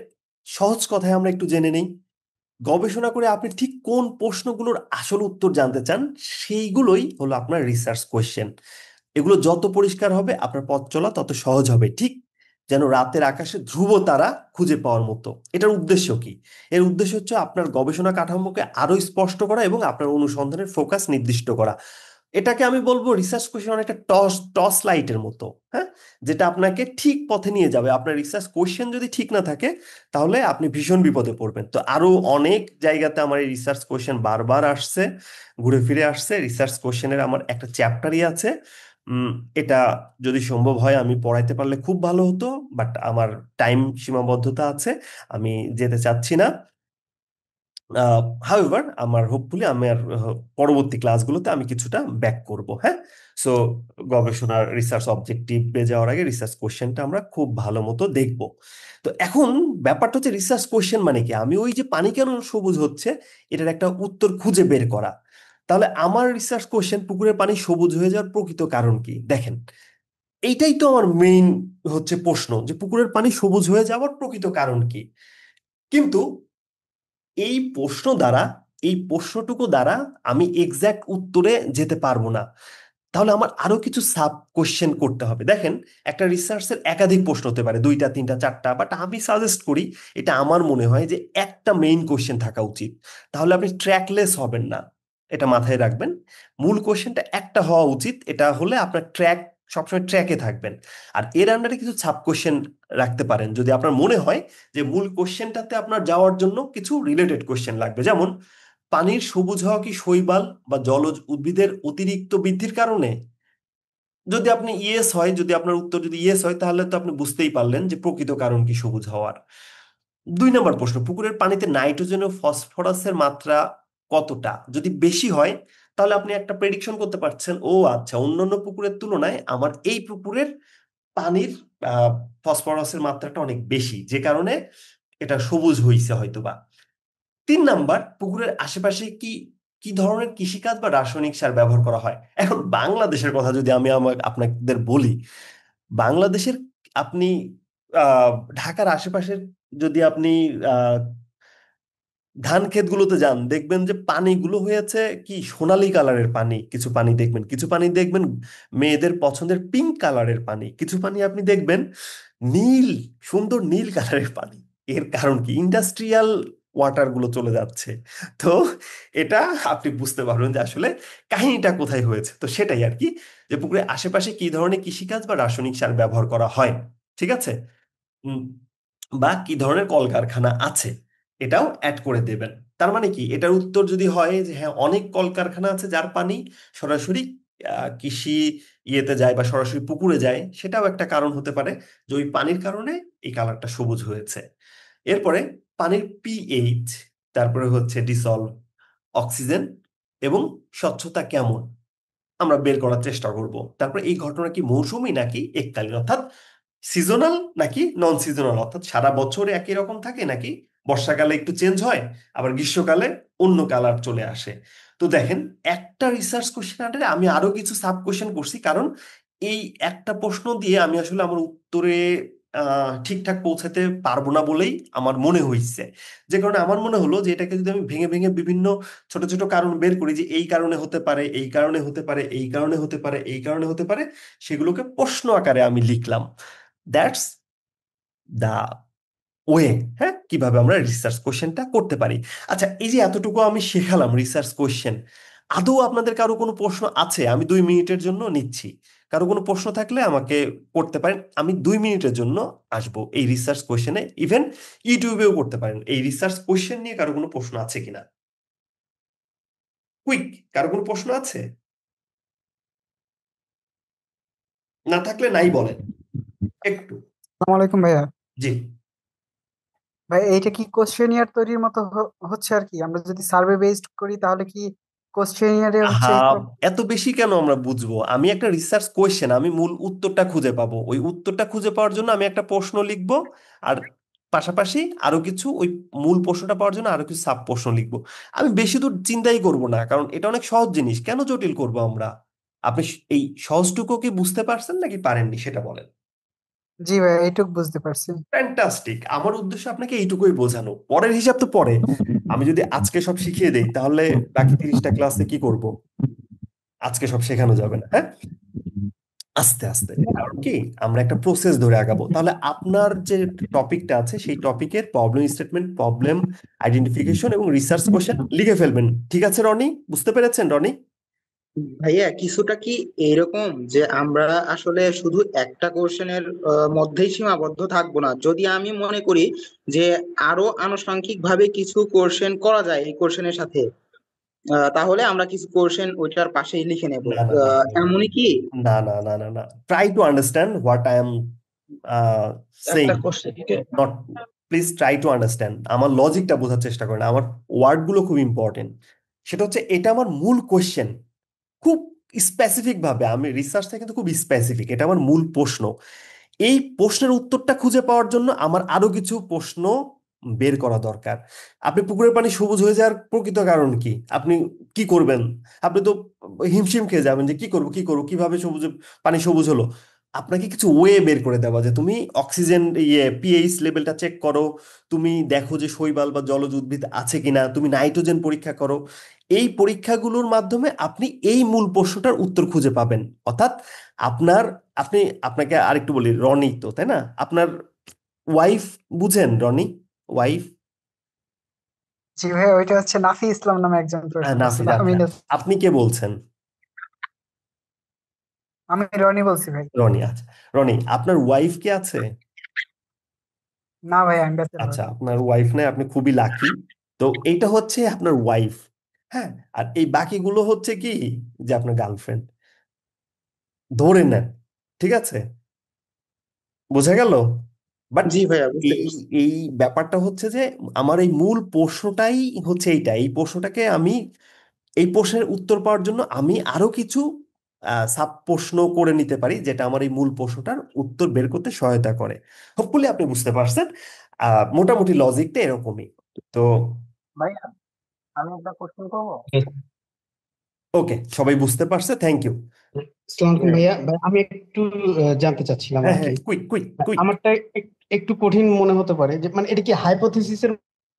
সহজ কথায় আমরা একটু জেনে নেই। গবেষণা করে আপনি ঠিক কোন প্রশ্নগুলোর আসল উত্তর জানতে চান সেইগুলোই হলো আপনার রিসার্চ কোয়েশ্চেন। এগুলো যত পরিষ্কার হবে আপনার পথ চলা তত সহজ হবে, ঠিক যেন রাতের আকাশে ধ্রুব তারা খুঁজে পাওয়ার মতো। এটার উদ্দেশ্য কি? এর উদ্দেশ্য হচ্ছে আপনার গবেষণা কাঠামোকে আরো স্পষ্ট করা এবং আপনার অনুসন্ধানের ফোকাস নির্দিষ্ট করা। এটাকে আমি বলবো রিসার্চ কোয়েশ্চেন অনেকটা টস টস লাইটের মতো। হ্যাঁ, যেটা আপনাকে ঠিক পথে নিয়ে যাবে। আপনার রিসার্চ কোয়েশ্চেন যদি ঠিক না থাকে তাহলে আপনি ভীষণ বিপদে পড়বেন। তো আরো অনেক জায়গাতে আমার এই রিসার্চ কোয়েশ্চেন বারবার আসছে, ঘুরে ফিরে আসছে। রিসার্চ কোয়েশ্চেনের আমার একটা চ্যাপ্টারই আছে। উম, এটা যদি সম্ভব হয় আমি পড়াইতে পারলে খুব ভালো হতো, বাট আমার টাইম সীমাবদ্ধতা আছে, আমি যেতে চাচ্ছি না। হাউএভার আমার হোপফুলি আমার পরবর্তী ক্লাসগুলোতে আমি কিছুটা ব্যাক করব। হ্যাঁ, সো গবেষণার রিসার্চ অবজেক্টিভে যাওয়ার আগে রিসার্চ কোশ্চেনটা আমরা খুব ভালো মতো দেখব। তো এখন ব্যাপারটা হচ্ছে রিসার্চ কোশ্চেন মানে কি? আমি ওই যে পানি কেন সবুজ হচ্ছে এটার একটা উত্তর খুঁজে বের করা। তাহলে আমার রিসার্চ কোশ্চেন পুকুরের পানি সবুজ হয়ে যাওয়ার প্রকৃত কারণ কি? দেখেন, এইটাই তো আমার মেইন হচ্ছে প্রশ্ন, যে পুকুরের পানি সবুজ হয়ে যাওয়ার প্রকৃত কারণ কি। কিন্তু এই প্রশ্ন দ্বারা, এই প্রশ্নটুকু দ্বারা আমি এক্সাক্ট উত্তরে যেতে পারবো না। তাহলে আমার আরো কিছু সাব কোশ্চেন করতে হবে। দেখেন, একটা রিসার্চের একাধিক প্রশ্ন হতে পারে, দুইটা তিনটা চারটা, বাট আমি সাজেস্ট করি, এটা আমার মনে হয় যে একটা মেইন কোশ্চেন থাকা উচিত। তাহলে আপনি ট্র্যাকলেস হবেন না, এটা মাথায় রাখবেন। মূল কোশ্চেনটা একটা হওয়া উচিত, এটা হলে আপনার ট্র্যাক সবসময় ট্র্যাকে থাকবেন। আর এর আন্ডারে কিছু সাব কোশ্চেন রাখতে পারেন যদি আপনার মনে হয় যে মূল কোশ্চেনটাতে আপনার যাওয়ার জন্য কিছু রিলেটেড কোশ্চেন লাগবে। যেমন, পানির সবুজ হওয়া কি শৈবাল বা জলজ উদ্ভিদের অতিরিক্ত বৃদ্ধির কারণে? যদি আপনি ইয়েস হয়, যদি আপনার উত্তর যদি ইয়েস হয় তাহলে তো আপনি বুঝতেই পারলেন যে প্রকৃত কারণ কি সবুজ হওয়ার। 2 নম্বর প্রশ্ন, পুকুরের পানিতে নাইট্রোজেন ও ফসফরাসের মাত্রা কতটা? যদি বেশি হয় তাহলে আপনি একটা প্রেডিকশন করতে পারছেন, ও আচ্ছা, অন্যান্য পুকুরের তুলনায় আমার এই পুকুরের পানির ফসফরাসের মাত্রাটা অনেক বেশি, যে কারণে এটা সবুজ হইছে হয়তোবা। 3 নাম্বার, পুকুরের আশেপাশে কি কি ধরনের কৃষিকাজ বা রাসায়নিক সার ব্যবহার করা হয়? এখন বাংলাদেশের কথা যদি আমি আপনাদের বলি, বাংলাদেশের আপনি আহ ঢাকার আশেপাশের যদি আপনি আহ ধান ক্ষেতগুলোতে যান দেখবেন যে পানিগুলো হয়েছে কি সোনালী কালারের পানি। কিছু পানি দেখবেন, কিছু পানি দেখবেন মেয়েদের পছন্দের পিঙ্ক কালারের পানি, কিছু পানি আপনি দেখবেন নীল, সুন্দর নীল কালারের পানি। এর কারণ কি? ইন্ডাস্ট্রিয়াল ওয়াটার গুলো চলে যাচ্ছে। তো এটা আপনি বুঝতে পারবেন যে আসলে কাহিনীটা কোথায় হয়েছে। তো সেটাই আর কি, যে পুকুরের আশেপাশে কি ধরনের কৃষিকাজ বা রাসায়নিক সার ব্যবহার করা হয়, ঠিক আছে? উম, বা কি ধরনের কলকারখানা আছে, এটাও অ্যাড করে দেবেন। তার মানে কি, এটার উত্তর যদি হয় যে হ্যাঁ অনেক কলকারখানা আছে যার পানি সরাসরি কৃষি ইয়েতে যায় বা সরাসরি পুকুরে যায়, সেটাও একটা কারণ হতে পারে যে ওই পানির কারণে এই কালারটা সবুজ হয়েছে। এরপরে পানির পিএইচ, তারপরে হচ্ছে ডিসলভ, অক্সিজেন এবং স্বচ্ছতা কেমন আমরা বের করার চেষ্টা করব। তারপরে এই ঘটনা কি মৌসুমী নাকি এককালীন, অর্থাৎ সিজনাল নাকি নন সিজনাল, অর্থাৎ সারা বছরে একই রকম থাকে নাকি বর্ষাকালে একটু চেঞ্জ হয় আবার গ্রীষ্মকালে অন্য কালার চলে আসে। তো দেখেন, একটা রিসার্চ কোশ্চেন আন্ডারে আমি আরো কিছু সাব কোশ্চেন করছি, কারণ এই একটা প্রশ্ন দিয়ে আমি আসলে আমার উত্তরে ঠিকঠাক পৌঁছাতে পারবো না বলেই আমার মনে হয়েছে। যে কারণে আমার মনে হলো যে এটাকে যদি আমি ভেঙে ভেঙে বিভিন্ন ছোট ছোট কারণ বের করি, যে এই কারণে হতে পারে, এই কারণে হতে পারে, এই কারণে হতে পারে, এই কারণে হতে পারে, সেগুলোকে প্রশ্ন আকারে আমি লিখলাম। দ্যাটস দা ওয়ে, হ্যাঁ, কিভাবে আমরা রিসার্চ কোশ্চেনটা করতে পারি। আচ্ছা, এই যে এতটুকু আমি শেখালাম রিসার্চ কোশ্চেন, আদৌ আপনাদের কারো কোনো প্রশ্ন আছে? আমি 2 মিনিটের জন্য নিচ্ছি, কারো কোনো প্রশ্ন থাকলে আমাকে করতে পারেন। আমি 2 মিনিটের জন্য আসবো এই রিসার্চ কোশ্চেনে, ইভেন ইউটিউবেও করতে পারেন। এই রিসার্চ কোশ্চেন নিয়ে কারো কোনো প্রশ্ন আছে কিনা? কুইক, কারো কোনো প্রশ্ন আছে? না থাকলে নাই বলেন একটু। আসসালামু আলাইকুম ভাইয়া। জি। ভাই এইটা কি কোশ্চেনিয়ার তৈরির মতো হচ্ছে আর কি? আমরা যদি সার্ভে বেসড করি তাহলে কি কোশ্চেনিয়ারে হচ্ছে হ্যাঁ, একটু এত বেশি কেন আমরা বুঝবো? আমি একটা রিসার্চ কোয়েশ্চেন, আমি মূল উত্তরটা খুঁজে পাবো, ওই উত্তরটা খুঁজে পাওয়ার জন্য আমি একটা প্রশ্ন লিখবো, আর পাশাপাশি আরো কিছু ওই মূল প্রশ্নটা পাওয়ার জন্য আরো কিছু সাব প্রশ্ন লিখবো। আমি বেশি দূর চিন্তাই করব না, কারণ এটা অনেক সহজ জিনিস, কেন জটিল করব আমরা? আপনি এই সহজটুকু কি বুঝতে পারছেন নাকি পারেননি সেটা বলেন। জি ভাই এইটুক বুঝতে পারছি। ফ্যান্টাস্টিক, আমার উদ্দেশ্য আপনাকে এইটুকুই বোঝানো, পরের হিসাব তো পরে। আমি যদি আজকে সব শিখিয়ে দেই তাহলে বাকি 30টা ক্লাসে কি করব? আজকে সব শেখানো যাবে না, হ্যাঁ? আস্তে আস্তে, কারণ কি আমরা একটা প্রসেস ধরে আগাবো। তাহলে আপনার যে টপিকটা আছে সেই টপিকের প্রবলেম স্টেটমেন্ট, প্রবলেম আইডেন্টিফিকেশন এবং রিসার্চ কোশ্চেন লিখে ফেলবেন। ঠিক আছে রনি, বুঝতে পেরেছেন রনি? ভাইয়া কিছুটা কি এরকম যে আমরা আসলে শুধু একটা কোশ্চেনের মধ্যেই সীমাবদ্ধ থাকবো না, যদি আমি মনে করি যে আরো আনুষঙ্গিক ভাবে কিছু কোশ্চেন করা যায় এই কোশ্চেনের সাথে, তাহলে আমরা কিছু কোশ্চেন ওইটার পাশেই লিখে নেব, না না না এমনই কি? না না না না না, try to understand what I am saying, একটা কোশ্চেনকে not, please try to understand, আমার লজিকটা বোঝার চেষ্টা করেন, আমার ওয়ার্ড গুলো খুব ইম্পর্টেন্ট। সেটা হচ্ছে এটা আমার মূল কোশ্চেন, খুব স্পেসিফিক ভাবে আমি রিসার্চটা কিন্তু খুব স্পেসিফিক, এটা আমার মূল প্রশ্ন। এই প্রশ্নের উত্তরটা খুঁজে পাওয়ার জন্য আমার আরো কিছু প্রশ্ন বের করা দরকার। আপনি পুকুরের পানি সবুজ হয়ে যাওয়ার প্রকৃত কারণ কি? আপনি কি করবেন? আপনি তো হিমশিম খেয়ে যাবেন যে কি করবো কিভাবে সবুজ পানি সবুজ হলো। আপনাকে কিছু ওয়ে বের করে দেওয়া, যে তুমি অক্সিজেন পিএইচ লেভেলটা চেক করো, তুমি দেখো যে শৈবাল বা জলজ উদ্ভিদ আছে কিনা, তুমি নাইট্রোজেন পরীক্ষা করো। এই পরীক্ষাগুলোর মাধ্যমে আপনি এই মূল প্রশ্নটার উত্তর খুঁজে পাবেন। অর্থাৎ আপনার, আপনি, আপনাকে আরেকটু বলি, রনি তো তাই না? আপনার ওয়াইফ, বুঝেন রনি? ওয়াইফ, জি ভাই ওইটা হচ্ছে নাফি ইসলাম নামে একজন প্রশ্ন করছিল, নাফিস, আমি আচ্ছা। না, আপনি কে বলছেন? আমি রনি বলছি ভাই। রনি, আচ্ছা। রনি, আপনার ওয়াইফ কি আছে? না ভাই আমি ব্যাচেলর। আচ্ছা, আপনার ওয়াইফ নাই, আপনি খুবই লাকি। তো এইটা হচ্ছে আপনার ওয়াইফ, হ্যাঁ। আর এই বাকিগুলো হচ্ছে কি, যে আপনার গার্লফ্রেন্ড, ধরে নেন, ঠিক আছে? বোঝা গেল? বাট জি ভাইয়া, বুঝতে এই পারছি। এই ব্যাপারটা হচ্ছে যে আমার এই মূল প্রশ্নটাই হচ্ছে এইটা, এই প্রশ্নটাকে আমি, এই প্রশ্নের উত্তর পাওয়ার জন্য আমি আরো কিছু সাব প্রশ্ন করে নিতে পারি, যেটা আমার এই মূল প্রশ্নটার উত্তর বের করতে সহায়তা করে। হোপফুলি আপনি বুঝতে পারছেন, মোটামুটি লজিকটা এরকমই। তো ভাই আমি একটা কোশ্চেন করবো? ওকে, সবাই বুঝতে পারছে, থ্যাংক ইউ। আসসালামু আলাইকুম ভাইয়া। ভাই, আমি একটু জানতে চাচ্ছিলাম হ্যাঁ আর হ্যাঁ, কি। Quick quick quick. আমারটা একটু কঠিন মনে হতে পারে, যে মানে এটা কি হাইপোথিসিসের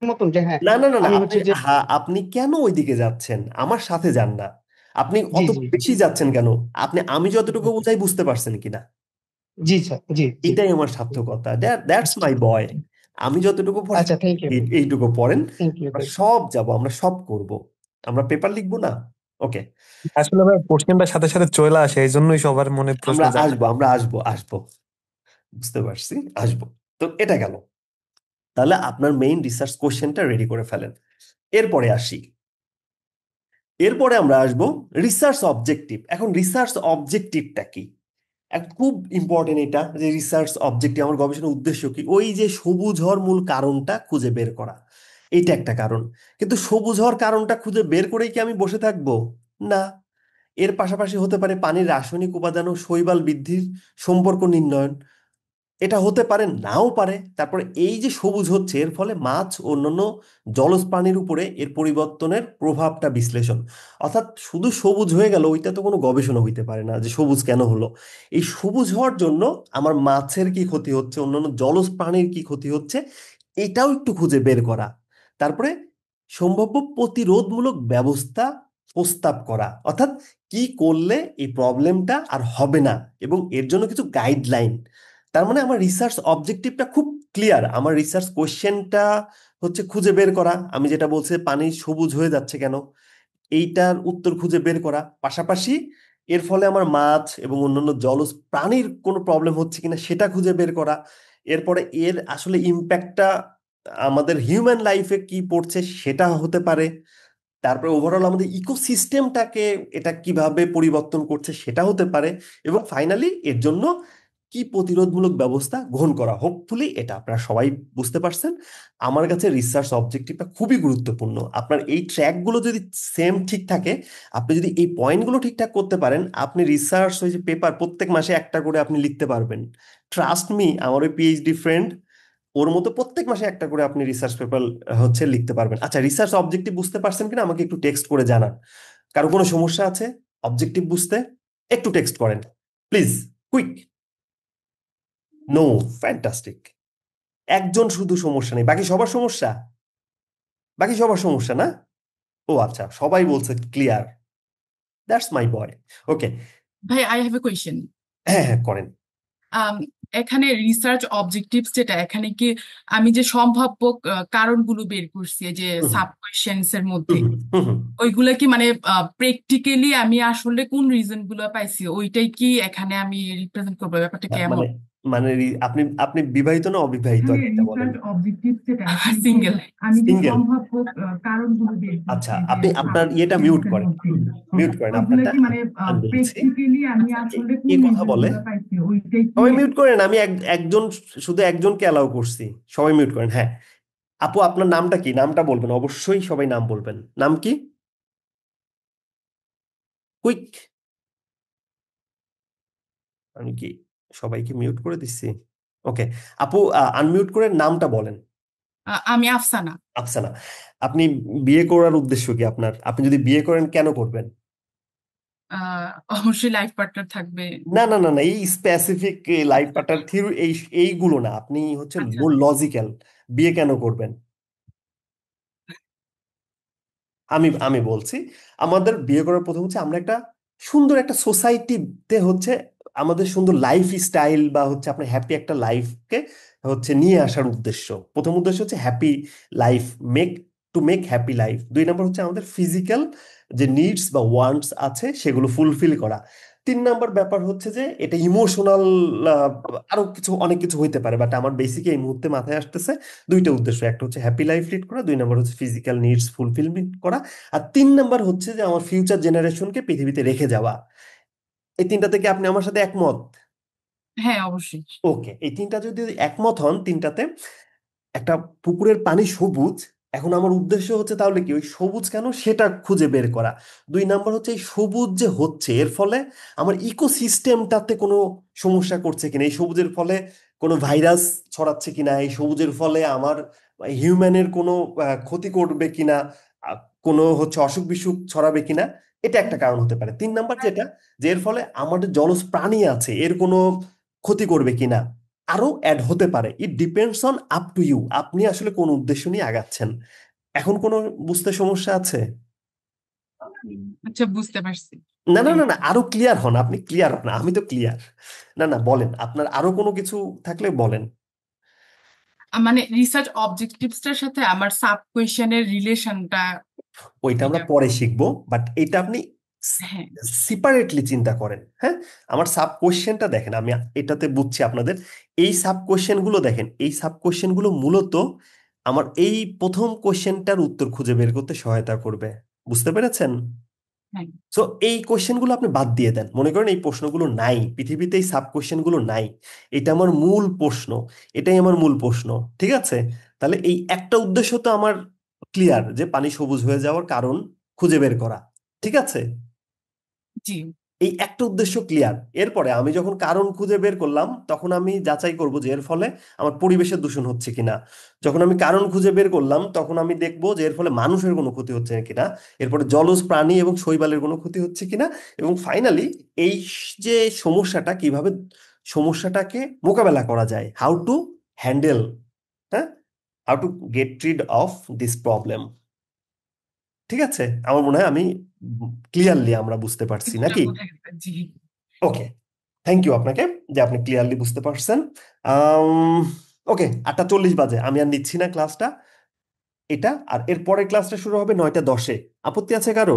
মতন, যে হ্যাঁ না না না না, আমি আপনি, হচ্ছে যে হ্যাঁ, আপনি কেন ওইদিকে যাচ্ছেন? আমার সাথে যান না। আপনি জি অত জি বেশি যাচ্ছেন কেন? আপনি, আমি যতটুকু বুঝাই বুঝতে পারছেন কিনা, জি স্যার, জি জি। এটাই আমার সার্থকতা। দ্যাটস মাই বয়। আমি যতটুকু পড়ছি আচ্ছা, থ্যাংক ইউ, এইটুকু পড়েন, থ্যাংক ইউ। আমরা সব যাব, আমরা সব করব, আমরা পেপার লিখবো না? ওকে, আসলে ভাই কোশ্চেনটার সাথে সাথে চলে আসে, এই জন্যই সবার মনে প্রশ্ন আমরা জাগে। আসবো, আমরা আসবো আসবো, বুঝতে পারছি, আসবো। তো এটা গেল, তাহলে আপনার মেইন রিসার্চ কোশ্চেনটা রেডি করে ফেলেন। এরপরে আসি, এরপরে আমরা আসবো রিসার্চ অবজেক্টিভ। এখন রিসার্চ অবজেক্টিভটা কি? একটা খুব ইম্পর্টেন্ট এটা, যে রিসার্চ অবজেক্টিভ, আমার গবেষণার উদ্দেশ্য কি? ওই যে সবুজ হওয়ার মূল কারণটা খুঁজে বের করা, এইটা একটা কারণ। কিন্তু সবুজ হওয়ার কারণটা খুঁজে বের করেই কি আমি বসে থাকবো? না, এর পাশাপাশি হতে পারে পানির রাসায়নিক উপাদান ও শৈবাল বৃদ্ধির সম্পর্ক নির্ণয়ন, এটা হতে পারে, নাও পারে। তারপরে এই যে সবুজ হচ্ছে এর ফলে মাছ ও অন্যান্য জলজ প্রাণীর উপরে এর পরিবর্তনের প্রভাবটা বিশ্লেষণ। অর্থাৎ শুধু সবুজ হয়ে গেল ওইটা তো কোনো গবেষণা হইতে পারে না, যে সবুজ কেন হলো। এই সবুজ হওয়ার জন্য আমার মাছের কি ক্ষতি হচ্ছে, অন্যান্য জলজ প্রাণীর কি ক্ষতি হচ্ছে, এটাও একটু খুঁজে বের করা। তারপরে সম্ভাব্য প্রতিরোধমূলক ব্যবস্থা প্রস্তাব করা, অর্থাৎ কি করলে এই প্রবলেমটা আর হবে না, এবং এর জন্য কিছু গাইডলাইন। তার মানে আমার রিসার্চ অবজেক্টিভটা খুব ক্লিয়ার, আমার রিসার্চ কোশ্চেনটা হচ্ছে খুঁজে বের করা, আমি যেটা বলছি পানি সবুজ হয়ে যাচ্ছে কেন, এইটার উত্তর খুঁজে বের করা। পাশাপাশি এর ফলে আমার মাছ এবং অন্যান্য জলজ প্রাণীর কোনো প্রবলেম হচ্ছে কিনা সেটা খুঁজে বের করা। এরপরে এর আসলে ইম্প্যাক্টটা আমাদের হিউম্যান লাইফে কি পড়ছে সেটা হতে পারে। তারপরে ওভারঅল আমাদের ইকোসিস্টেমটাকে এটা কিভাবে পরিবর্তন করছে সেটা হতে পারে। এবং ফাইনালি এর জন্য কি প্রতিরোধমূলক ব্যবস্থা গ্রহণ করা। হোপফুলি এটা আপনারা সবাই বুঝতে পারছেন। আমার কাছে রিসার্চ অবজেক্টিভটা খুবই গুরুত্বপূর্ণ। আপনার এই ট্র্যাকগুলো যদি সেম ঠিক থাকে, আপনি যদি এই পয়েন্টগুলো ঠিকঠাক করতে পারেন, আপনি রিসার্চ ওই যে পেপার প্রত্যেক মাসে একটা করে আপনি লিখতে পারবেন। ট্রাস্ট মি, আমার ওই পিএইচডি ফ্রেন্ড, ওর মতো প্রত্যেক মাসে একটা করে আপনি রিসার্চ পেপার হচ্ছে লিখতে পারবেন। আচ্ছা, রিসার্চ অবজেক্টিভ বুঝতে পারছেন কিনা আমাকে একটু টেক্সট করে জানান। কারো কোনো সমস্যা আছে অবজেক্টিভ বুঝতে? একটু টেক্সট করেন প্লিজ, কুইক। No, fantastic. একজন শুধু সমস্যা নেই, বাকি সবার সমস্যা? বাকি সবার সমস্যা না? ও আচ্ছা, সবাই বলছে ক্লিয়ার। দ্যাটস মাই বয়। ওকে, ভাই আই হ্যাভ এ কোয়েশ্চেন। হ্যাঁ হ্যাঁ করেন। এখানে রিসার্চ অবজেক্টিভস যেটা, এখানে কি আমি যে সম্ভাব্য কারণগুলো বের করছি এই যে হুম সাব কোয়েশ্চেন্স এর হুম মধ্যে, হুম হুম। ওইগুলা কি মানে প্র্যাকটিক্যালি আমি আসলে কোন রিজন গুলো পাইছি ওইটাই কি এখানে আমি রিপ্রেজেন্ট করবো? ব্যাপারটা কি মানে এমন? মানে আপনি আপনি বিবাহিত না অবিবাহিত আগে এটা বলেন। সিঙ্গেল। সিঙ্গেল? আচ্ছা, আপনি আপনার ইয়েটা মিউট করেন, মিউট করেন আপনারটা। আমি বলছি, আচ্ছা, এই কথা বলে সবাই মিউট করেন। আমি একজন, শুধু একজনকে অ্যালাউ করছি। সবাই মিউট করেন। হ্যাঁ আপু, আপনার নামটা কি? নামটা বলবেন অবশ্যই, সবাই নাম বলবেন। নাম কি? কুইক। আমি কি সবাইকে মিউট করে দিচ্ছি? ওকে আপু, আনমিউট করে নামটা বলেন। আমি আফসানা। আফসানা, আপনি বিয়ে করার উদ্দেশ্য কি আপনার? আপনি যদি বিয়ে করেন কেন করবেন? অবশ্যই লাইফ পার্টনার থাকবে। না না না না, এই স্পেসিফিক লাইফ পার্টনার থিওরি এইগুলো না, আপনি হচ্ছে আচ্ছা, মোর লজিক্যাল। বিয়ে কেন করবেন? আমি আমি বলছি, আমাদের বিয়ে করার প্রথম হচ্ছে আমরা একটা সুন্দর একটা সোসাইটিতে হচ্ছে আমাদের সুন্দর লাইফ স্টাইল বা হচ্ছে আপনার হ্যাপি একটা লাইফকে হচ্ছে নিয়ে আসার উদ্দেশ্য। প্রথম উদ্দেশ্য হচ্ছে happy life, make happy life. 2 নম্বর হচ্ছে আমাদের ফিজিক্যাল যে নিডস বা ওয়ান্টস আছে সেগুলো ফুলফিল করা। 3 নম্বর ব্যাপার হচ্ছে যে এটা ইমোশনাল, আরো কিছু অনেক কিছু হইতে পারে, বাট আমার বেসিক এই মুহূর্তে মাথায় আসতেছে 2টা উদ্দেশ্য। একটা হচ্ছে হ্যাপি লাইফ লিড করা, 2 নম্বর হচ্ছে ফিজিক্যাল নিডস ফুলফিলমেন্ট করা, আর 3 নম্বর হচ্ছে যে আমার ফিউচার জেনারেশনকে পৃথিবীতে রেখে যাওয়া। এই 3টা থেকে আপনি আমার সাথে একমত? হ্যাঁ অবশ্যই। ওকে, এই 3টা যদি একমত হন, 3টাতে একটা পুকুরের পানি সবুজ, এখন আমার উদ্দেশ্য হচ্ছে তাহলে কি ওই সবুজ কেন সেটা খুঁজে বের করা। 2 নম্বর হচ্ছে এই সবুজ যে হচ্ছে এর ফলে আমার ইকোসিস্টেমটাতে কোনো সমস্যা করছে কিনা, এই সবুজের ফলে কোনো ভাইরাস ছড়াচ্ছে কিনা, এই সবুজের ফলে আমার হিউম্যানের কোনো ক্ষতি করবে কিনা, আহ, কোনো হচ্ছে অসুখ বিসুখ ছড়াবে কিনা, এটা একটা কারণ হতে পারে। 3 নম্বর যেটা, যে এর ফলে আমাদের জলজ প্রাণী আছে এর কোনো ক্ষতি করবে কিনা, আরো অ্যাড হতে পারে। It depends on up to you, আপনি আসলে কোন উদ্দেশ্য নিয়ে আগাচ্ছেন। এখন কোনো বুঝতে সমস্যা আছে? আচ্ছা, বুঝতে পারছি। না না না থ্যাংক না, আরো ক্লিয়ার হন। আপনি ক্লিয়ার হন, আমি তো ক্লিয়ার। না না, বলেন আপনার আরো কোনো কিছু থাকলে বলেন। মানে রিসার্চ অবজেক্টিভসটার সাথে আমার সাব কোয়েশ্চেনের রিলেশনটা ওইটা আমরা এটা। পরে শিখবো, বাট এটা আপনি হ্যাঁ সেপারেটলি চিন্তা করেন। হ্যাঁ, আমার সাব কোশ্চেনটা দেখেন, আমি এটাতে বুঝছি আপনাদের। এই সাব কোশ্চেন গুলো দেখেন, এই সাব কোশ্চেন গুলো মূলত আমার এই প্রথম কোশ্চেনটার উত্তর খুঁজে বের করতে সহায়তা করবে। বুঝতে পেরেছেন? হ্যাঁ। সো এই কোশ্চেনগুলো আপনি বাদ দিয়ে দেন, মনে করেন এই প্রশ্নগুলো নাই পৃথিবীতে, এই সাব কোশ্চেনগুলো নাই। এটা আমার মূল প্রশ্ন, এটাই আমার মূল প্রশ্ন। ঠিক আছে, তাহলে এই একটা উদ্দেশ্য তো আমার ক্লিয়ার, যে পানি সবুজ হয়ে যাওয়ার কারণ খুঁজে বের করা। ঠিক আছে, জি। এই একটা উদ্দেশ্য ক্লিয়ার। এরপরে আমি যখন কারণ খুঁজে বের করলাম, তখন আমি যাচাই করব যে এর ফলে আমার পরিবেশের দূষণ হচ্ছে কিনা। যখন আমি কারণ খুঁজে বের করলাম, তখন আমি দেখবো যে এর ফলে মানুষের কোনো ক্ষতি হচ্ছে কিনা, এরপরে জলজ প্রাণী এবং শৈবালের কোনো ক্ষতি হচ্ছে কিনা, এবং ফাইনালি এই যে সমস্যাটা, কিভাবে সমস্যাটাকে মোকাবেলা করা যায়, হাউ টু হ্যান্ডেল, হ্যাঁ, how to get rid of this problem. ঠিক আছে, আমার মনে হয় আমি ক্লিয়ারলি আমরা বুঝতে পারছি কিছুটা নাকি? বোঝা গেছে। জি। ওকে, থ্যাংক ইউ আপনাকে যে আপনি ক্লিয়ারলি বুঝতে পারছেন। ওকে, 8টা 40 বাজে, আমি আর নিচ্ছি না ক্লাসটা। এটা আর এর পরের ক্লাসটা শুরু হবে 9টা 10-এ। আপত্তি আছে কারো?